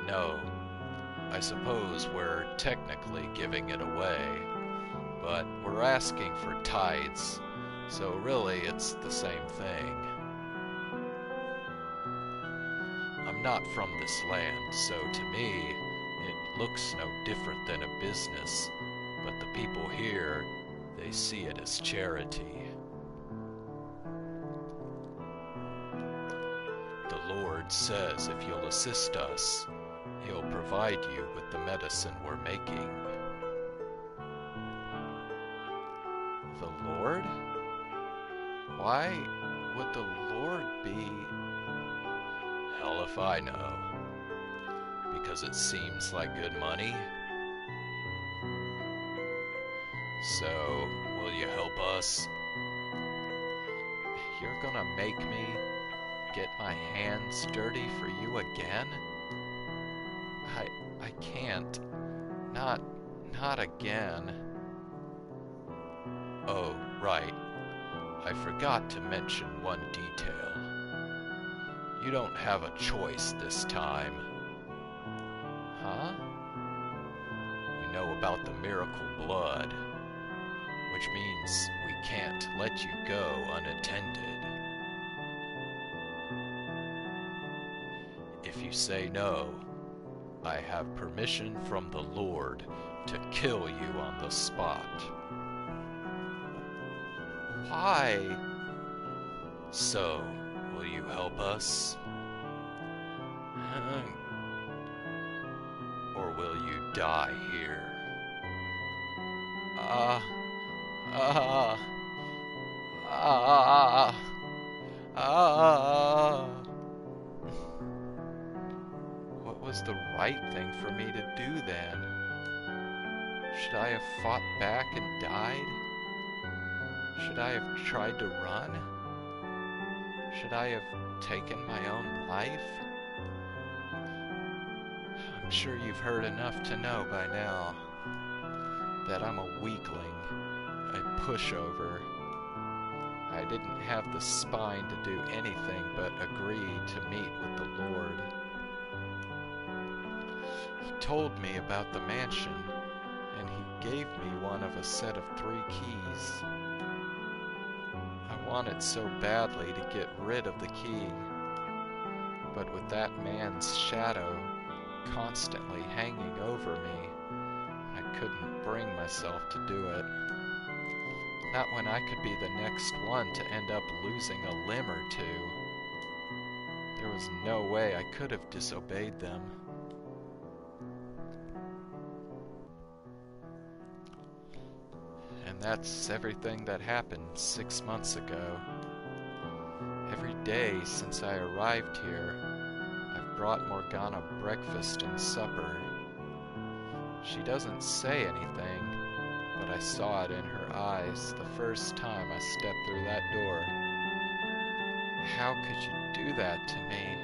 No. I suppose we're technically giving it away, but we're asking for tithes, so really it's the same thing. I'm not from this land, so to me, it looks no different than a business, but the people here, they see it as charity. The Lord says if you'll assist us, He'll provide you with the medicine we're making. The Lord? Why would the Lord be... Hell if I know. Because it seems like good money. So, will you help us? You're gonna make me get my hands dirty for you again? I can't. Not again. Oh, right. I forgot to mention one detail. You don't have a choice this time. Huh? You know about the miracle blood, which means we can't let you go unattended. If you say no, I have permission from the Lord to kill you on the spot. Why? So, will you help us? Or will you die here? What was the right thing for me to do then? Should I have fought back and died? Should I have tried to run? Should I have taken my own life? I'm sure you've heard enough to know by now that I'm a weakling, a pushover. I didn't have the spine to do anything but agree to meet with the Lord. He told me about the mansion, and he gave me one of a set of 3 keys. I wanted so badly to get rid of the key, but with that man's shadow constantly hanging over me, I couldn't bring myself to do it. Not when I could be the next one to end up losing a limb or two. There was no way I could have disobeyed them. And that's everything that happened 6 months ago. Every day since I arrived here, I've brought Morgana breakfast and supper. She doesn't say anything, but I saw it in her eyes the first time I stepped through that door. How could you do that to me?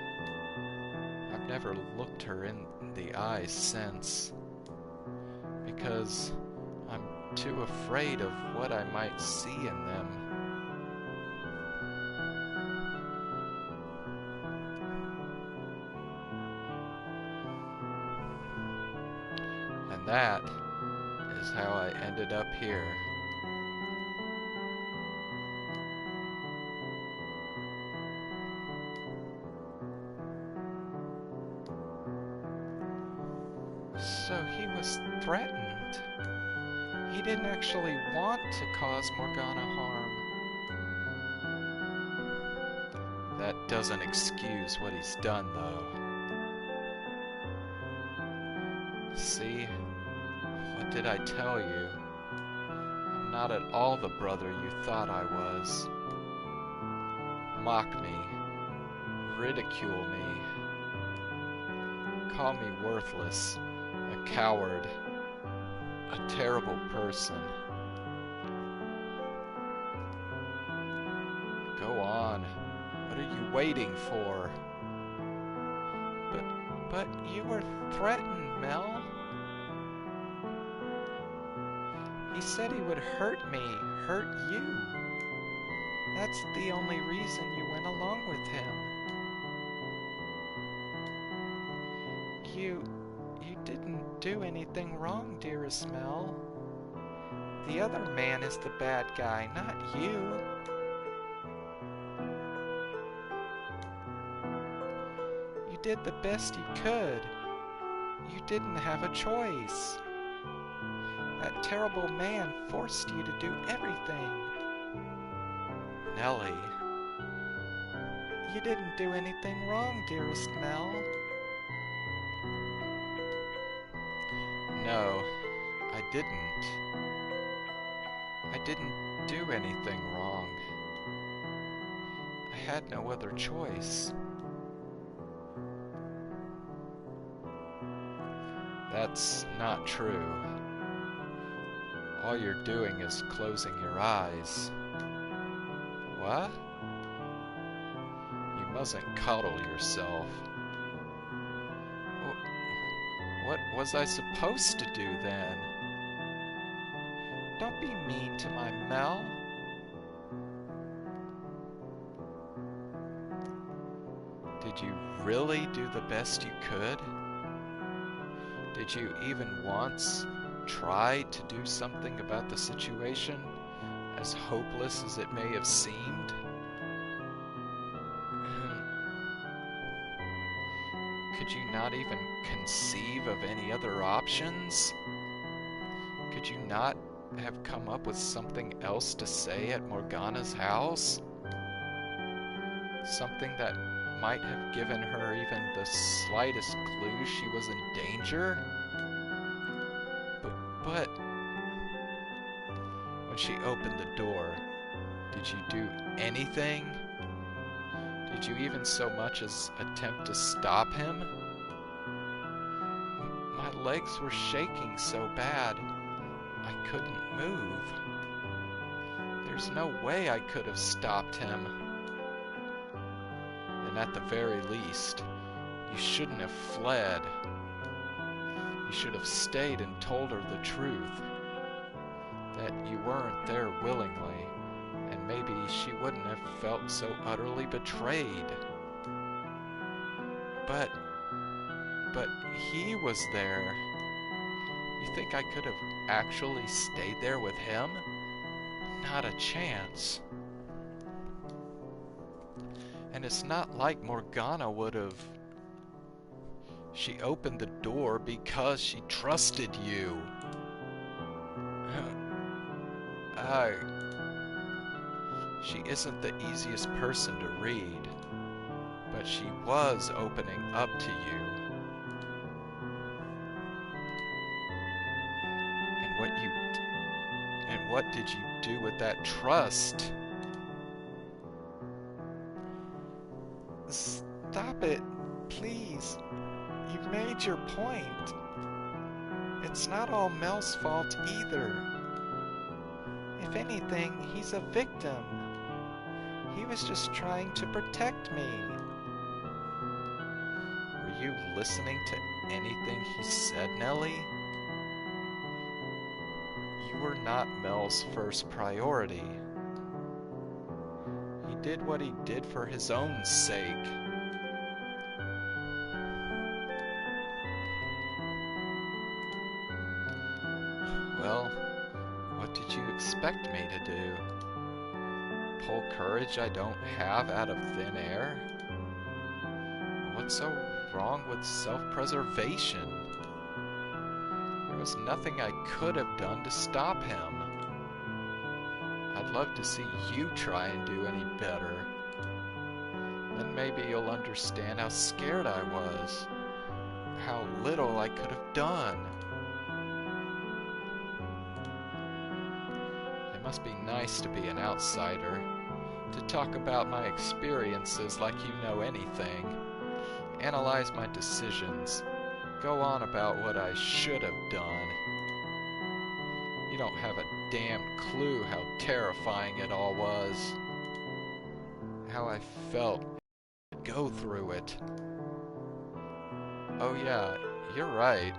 I've never looked her in the eyes since, because I'm too afraid of what I might see in them. And that is how I ended up here. So he was threatened. He didn't actually want to cause Morgana harm. That doesn't excuse what he's done, though. See? What did I tell you? I'm not at all the brother you thought I was. Mock me. Ridicule me. Call me worthless. A coward. A terrible person. Go on. What are you waiting for? But you were threatened, Mell. He said he would hurt me, hurt you. That's the only reason you went along with him. You didn't do anything wrong, dearest Mell. The other man is the bad guy, not you. You did the best you could. You didn't have a choice. That terrible man forced you to do everything. Nellie, you didn't do anything wrong, dearest Mell. No, I didn't. I didn't do anything wrong. I had no other choice. That's not true. All you're doing is closing your eyes. What? You mustn't coddle yourself. What was I supposed to do then? Don't be mean to my Mell. Did you really do the best you could? Did you even once try to do something about the situation, as hopeless as it may have seemed? Could you not even conceive of any other options? Could you not have come up with something else to say at Morgana's house? Something that might have given her even the slightest clue she was in danger? But when she opened the door, did you do anything? Did you even so much as attempt to stop him? My legs were shaking so bad, I couldn't move. There's no way I could have stopped him. And at the very least, you shouldn't have fled. You should have stayed and told her the truth. That you weren't there willingly, and maybe she wouldn't have felt so utterly betrayed. But he was there. You think I could have actually stayed there with him? Not a chance. And it's not like Morgana would have. She opened the door because she trusted you. She isn't the easiest person to read, but she was opening up to you. And what did you do with that trust? Stop it, please. You've made your point. It's not all Mell's fault either. If anything, he's a victim. He was just trying to protect me. Were you listening to anything he said, Nellie? You were not Mell's first priority. He did what he did for his own sake. Well, what did you expect me to do? Pull courage I don't have out of thin air? What's so wrong with self-preservation? There was nothing I could have done to stop him. I'd love to see you try and do any better. Then maybe you'll understand how scared I was, how little I could have done. It must be nice to be an outsider, to talk about my experiences like you know anything, analyze my decisions, go on about what I should have done. You don't have a damn clue how terrifying it all was, how I felt go through it. Oh yeah, you're right.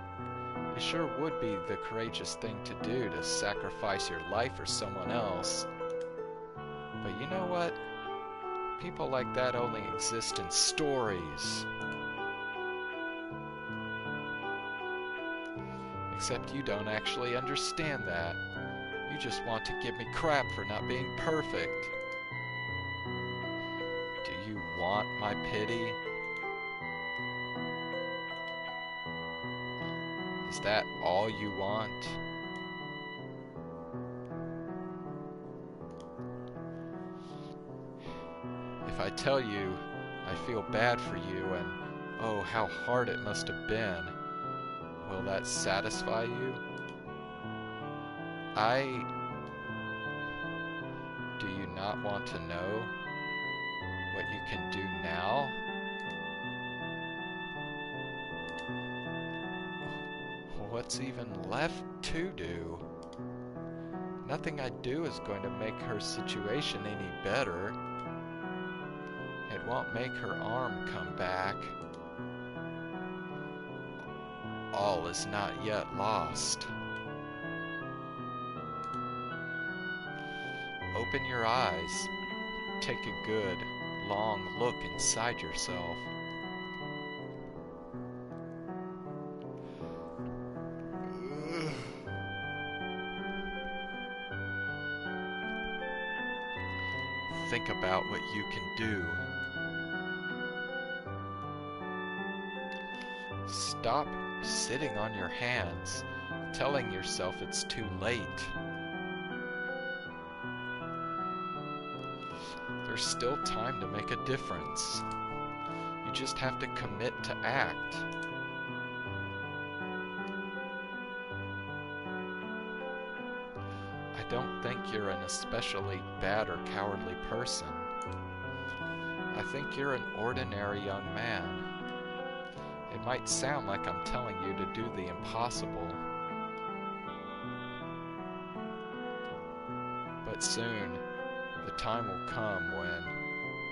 It sure would be the courageous thing to do to sacrifice your life for someone else. But you know what? People like that only exist in stories. Except you don't actually understand that. You just want to give me crap for not being perfect. Do you want my pity? Is that all you want? If I tell you I feel bad for you and oh, how hard it must have been, will that satisfy you? Do you not want to know what you can do now? What's even left to do? Nothing I do is going to make her situation any better. It won't make her arm come back. All is not yet lost. Open your eyes. Take a good, long look inside yourself. Think about what you can do. Stop sitting on your hands, telling yourself it's too late. There's still time to make a difference. You just have to commit to act. I don't think you're an especially bad or cowardly person. I think you're an ordinary young man. It might sound like I'm telling you to do the impossible, but soon the time will come when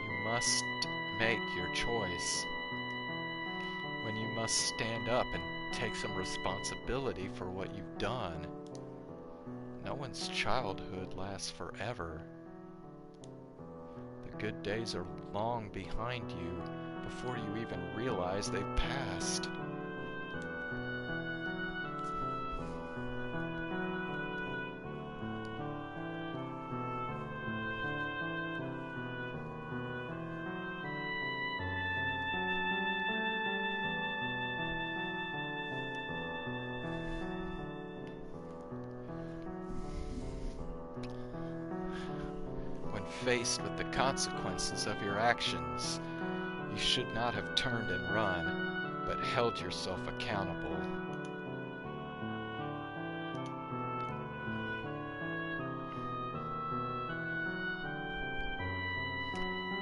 you must make your choice, when you must stand up and take some responsibility for what you've done. No one's childhood lasts forever. The good days are long behind you before you even realize they've passed. When faced with the consequences of your actions, You should not have turned and run, but held yourself accountable.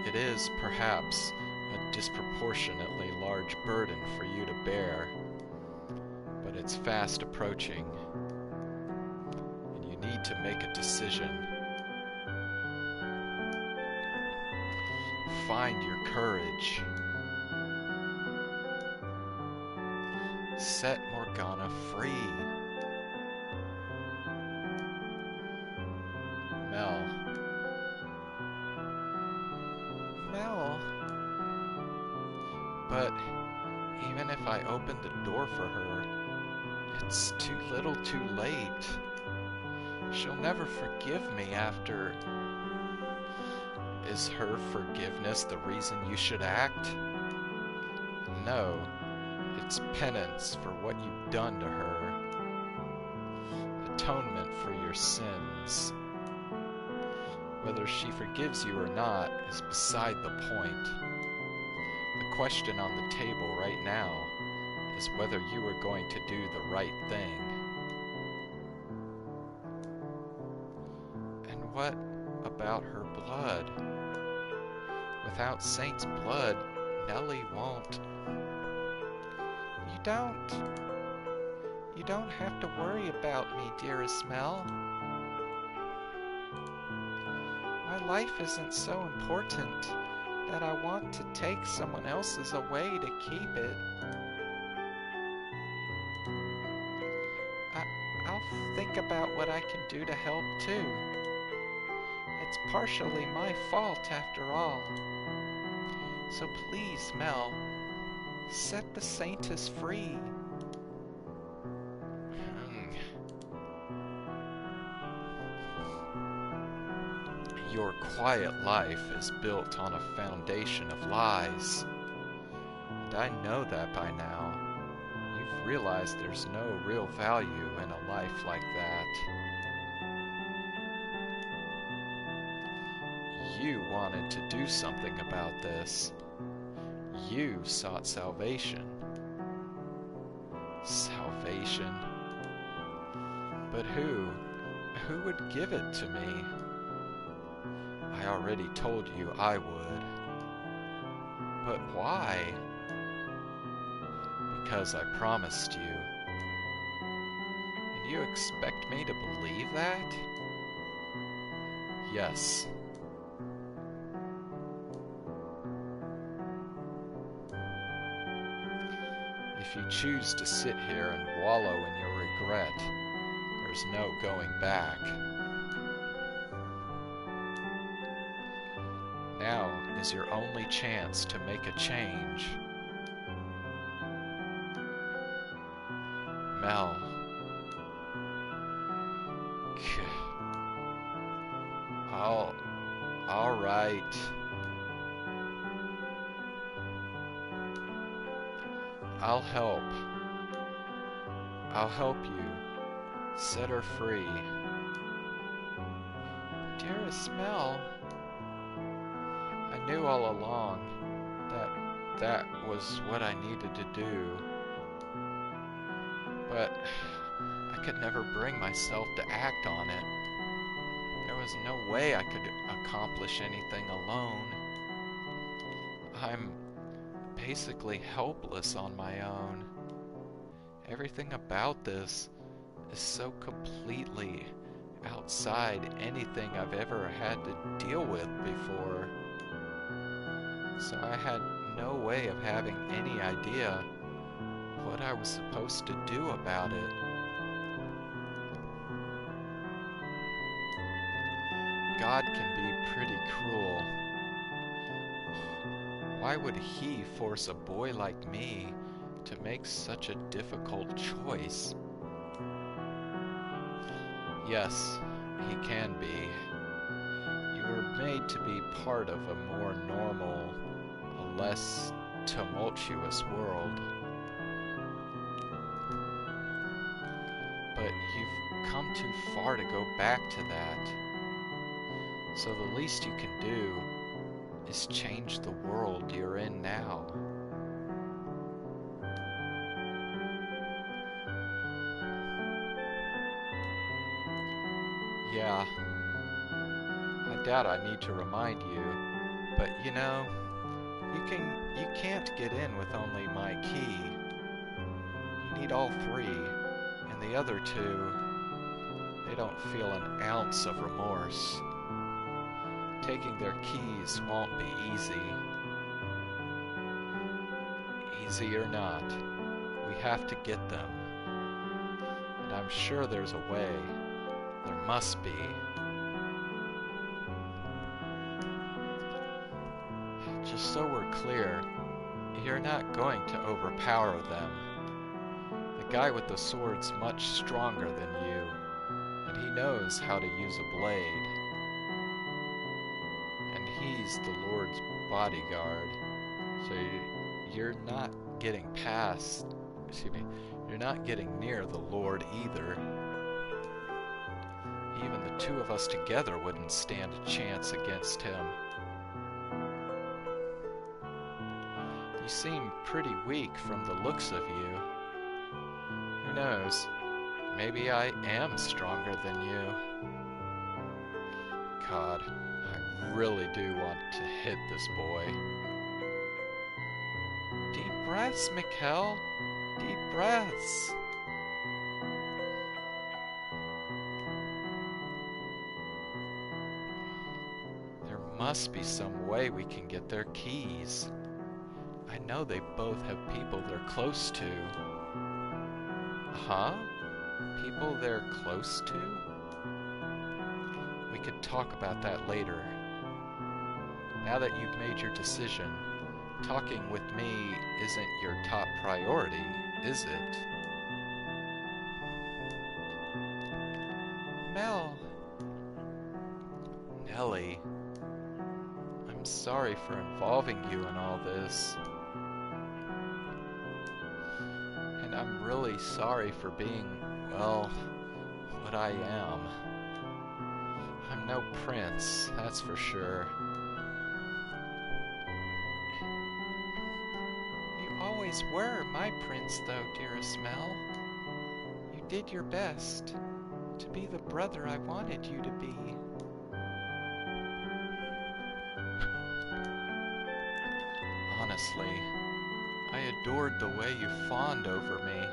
It is, perhaps, a disproportionately large burden for you to bear, but it's fast approaching, and you need to make a decision. Find your courage. Set Morgana free. Mell. Mell. But even if I open the door for her, it's too little too late. She'll never forgive me after... Is her forgiveness the reason you should act? No, it's penance for what you've done to her. Atonement for your sins. Whether she forgives you or not is beside the point. The question on the table right now is whether you are going to do the right thing. And what about her blood? Without Saint's blood, Nellie won't. You don't have to worry about me, dearest Mell. My life isn't so important that I want to take someone else's away to keep it. I'll think about what I can do to help too. It's partially my fault after all. So please, Mell, set the Saintess free. Your quiet life is built on a foundation of lies. And I know that by now. You've realized there's no real value in a life like that. You wanted to do something about this. You sought salvation. Salvation? But who? Who would give it to me? I already told you I would. But why? Because I promised you. And you expect me to believe that? Yes. If you choose to sit here and wallow in your regret, there's no going back. Now is your only chance to make a change. Mell. All right. I'll help. I'll help you. Set her free. Dearest Mell, I knew all along that was what I needed to do. But I could never bring myself to act on it. There was no way I could accomplish anything alone. I'm basically helpless on my own. Everything about this is so completely outside anything I've ever had to deal with before. So I had no way of having any idea what I was supposed to do about it. God can be pretty cruel. Why would he force a boy like me to make such a difficult choice? Yes, he can be. You were made to be part of a more normal, a less tumultuous world. But you've come too far to go back to that. So the least you can do is change the world you're in now. Yeah, I doubt I need to remind you, but you know, you can't get in with only my key. You need all three, and the other two, they don't feel an ounce of remorse. Taking their keys won't be easy. Easy or not, we have to get them. And I'm sure there's a way. There must be. Just so we're clear, you're not going to overpower them. The guy with the sword's much stronger than you, and he knows how to use a blade. And he's the Lord's bodyguard, so you're not getting past, you're not getting near the Lord either. Even the two of us together wouldn't stand a chance against him. You seem pretty weak from the looks of you. Who knows? Maybe I am stronger than you. God, I really do want to hit this boy. Deep breaths, Mell. Deep breaths. There must be some way we can get their keys. I know they both have people they're close to. Huh? People they're close to? We could talk about that later. Now that you've made your decision, talking with me isn't your top priority, is it? Mell. Nellie, I'm sorry for involving you in all this. And I'm really sorry for being, well, what I am. I'm no prince, that's for sure. You always were my prince, though, dearest Mell. You did your best to be the brother I wanted you to be. Honestly, I adored the way you fawned over me.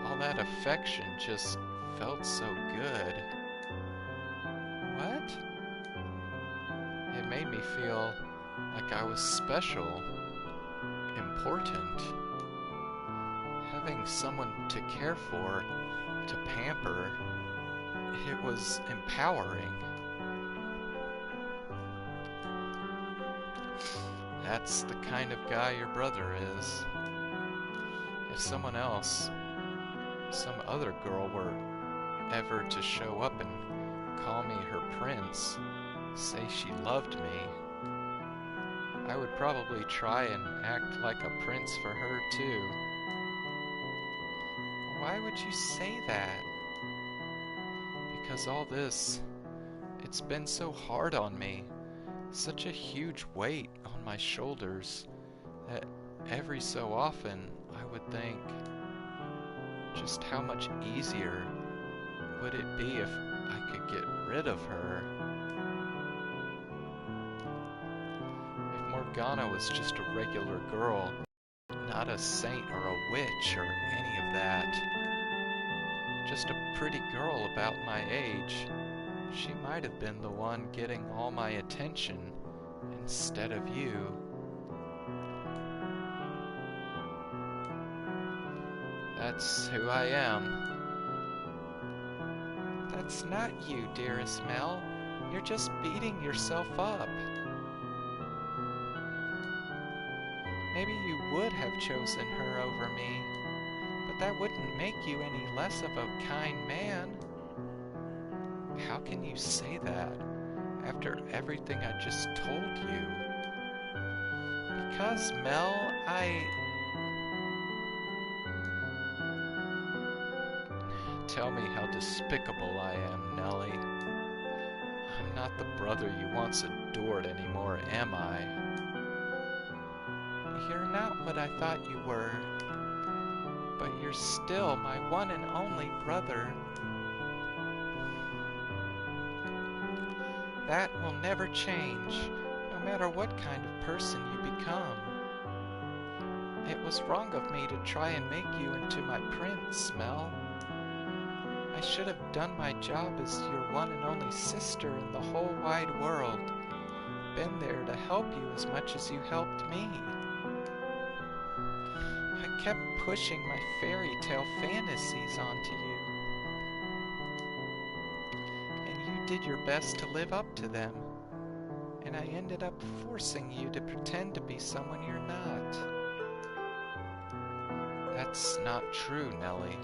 All that affection just felt so good. What? It made me feel like I was special, important. Having someone to care for, to pamper, it was empowering. That's the kind of guy your brother is. If someone else, some other girl were ever to show up and call me her prince, say she loved me, I would probably try and act like a prince for her too. Why would you say that? Because all this, it's been so hard on me, such a huge weight on my shoulders, that every so often I would think, just how much easier would it be if I could get rid of her? If Morgana was just a regular girl, not a saint or a witch or any of that, just a pretty girl about my age, she might have been the one getting all my attention instead of you. That's who I am. That's not you, dearest Mell. You're just beating yourself up. Maybe you would have chosen her over me, but that wouldn't make you any less of a kind man. How can you say that after everything I just told you? Because, Mell, Tell me how despicable I am, Nellie. I'm I'm not the brother you once adored anymore, am I? You're not what I thought you were, but you're still my one and only brother. That will never change, no matter what kind of person you become. It was wrong of me to try and make you into my prince, Mell. I should have done my job as your one and only sister in the whole wide world. Been there to help you as much as you helped me. I kept pushing my fairy tale fantasies onto you, and you did your best to live up to them, and I ended up forcing you to pretend to be someone you're not. That's not true, Nellie.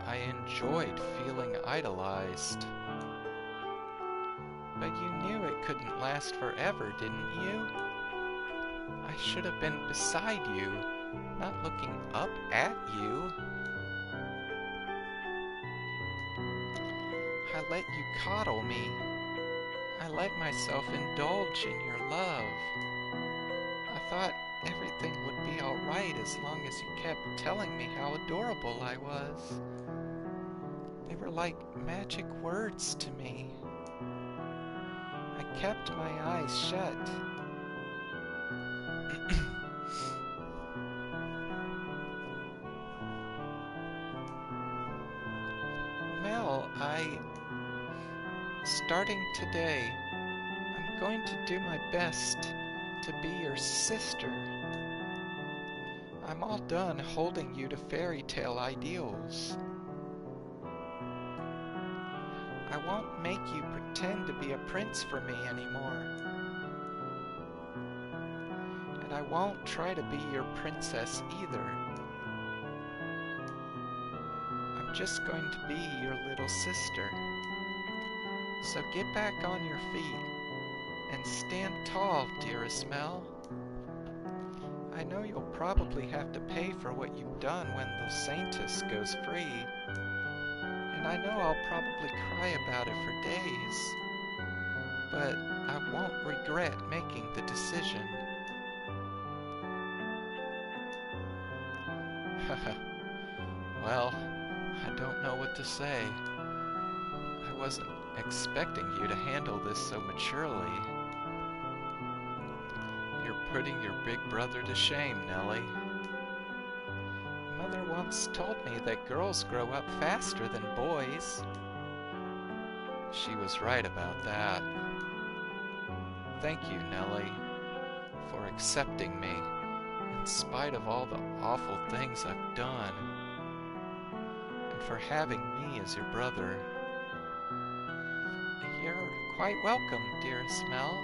I enjoyed feeling idolized. But you knew it couldn't last forever, didn't you? I should have been beside you, not looking up at you. I let you coddle me. I let myself indulge in your love. I thought everything would be alright as long as you kept telling me how adorable I was. They were like magic words to me. I kept my eyes shut. Mell, starting today, I'm going to do my best to be your sister. I'm all done holding you to fairy tale ideals. I won't make you pretend to be a prince for me anymore. And I won't try to be your princess either. I'm just going to be your little sister. So get back on your feet and stand tall, dearest Mell. I know you'll probably have to pay for what you've done when the Saintess goes free. And I know I'll probably cry about it for days. But I won't regret making the decision. Well, I don't know what to say. I wasn't expecting you to handle this so maturely. You're putting your big brother to shame, Nellie. Mother once told me that girls grow up faster than boys. She was right about that. Thank you, Nellie, for accepting me, in spite of all the awful things I've done, and for having me as your brother. You're quite welcome, dearest Mell.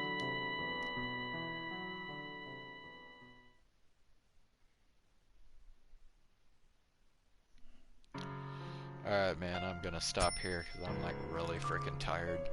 Alright, man, I'm gonna stop here because I'm like really freaking tired.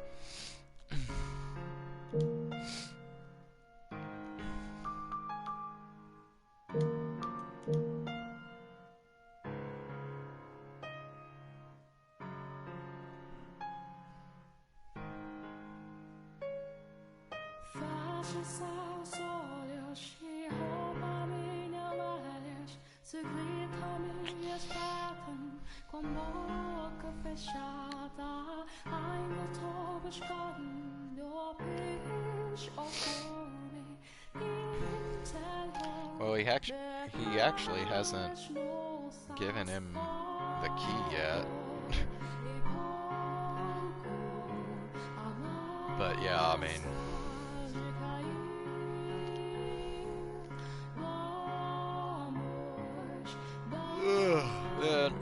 Com boca fechada, ainda tô buscando Well, he actually hasn't given him the key yet. But yeah, I mean,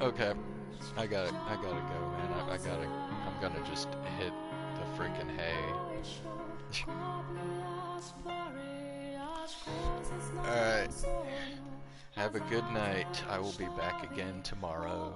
okay, I gotta go, man. I'm gonna just hit the freaking hay. Alright, have a good night. I will be back again tomorrow.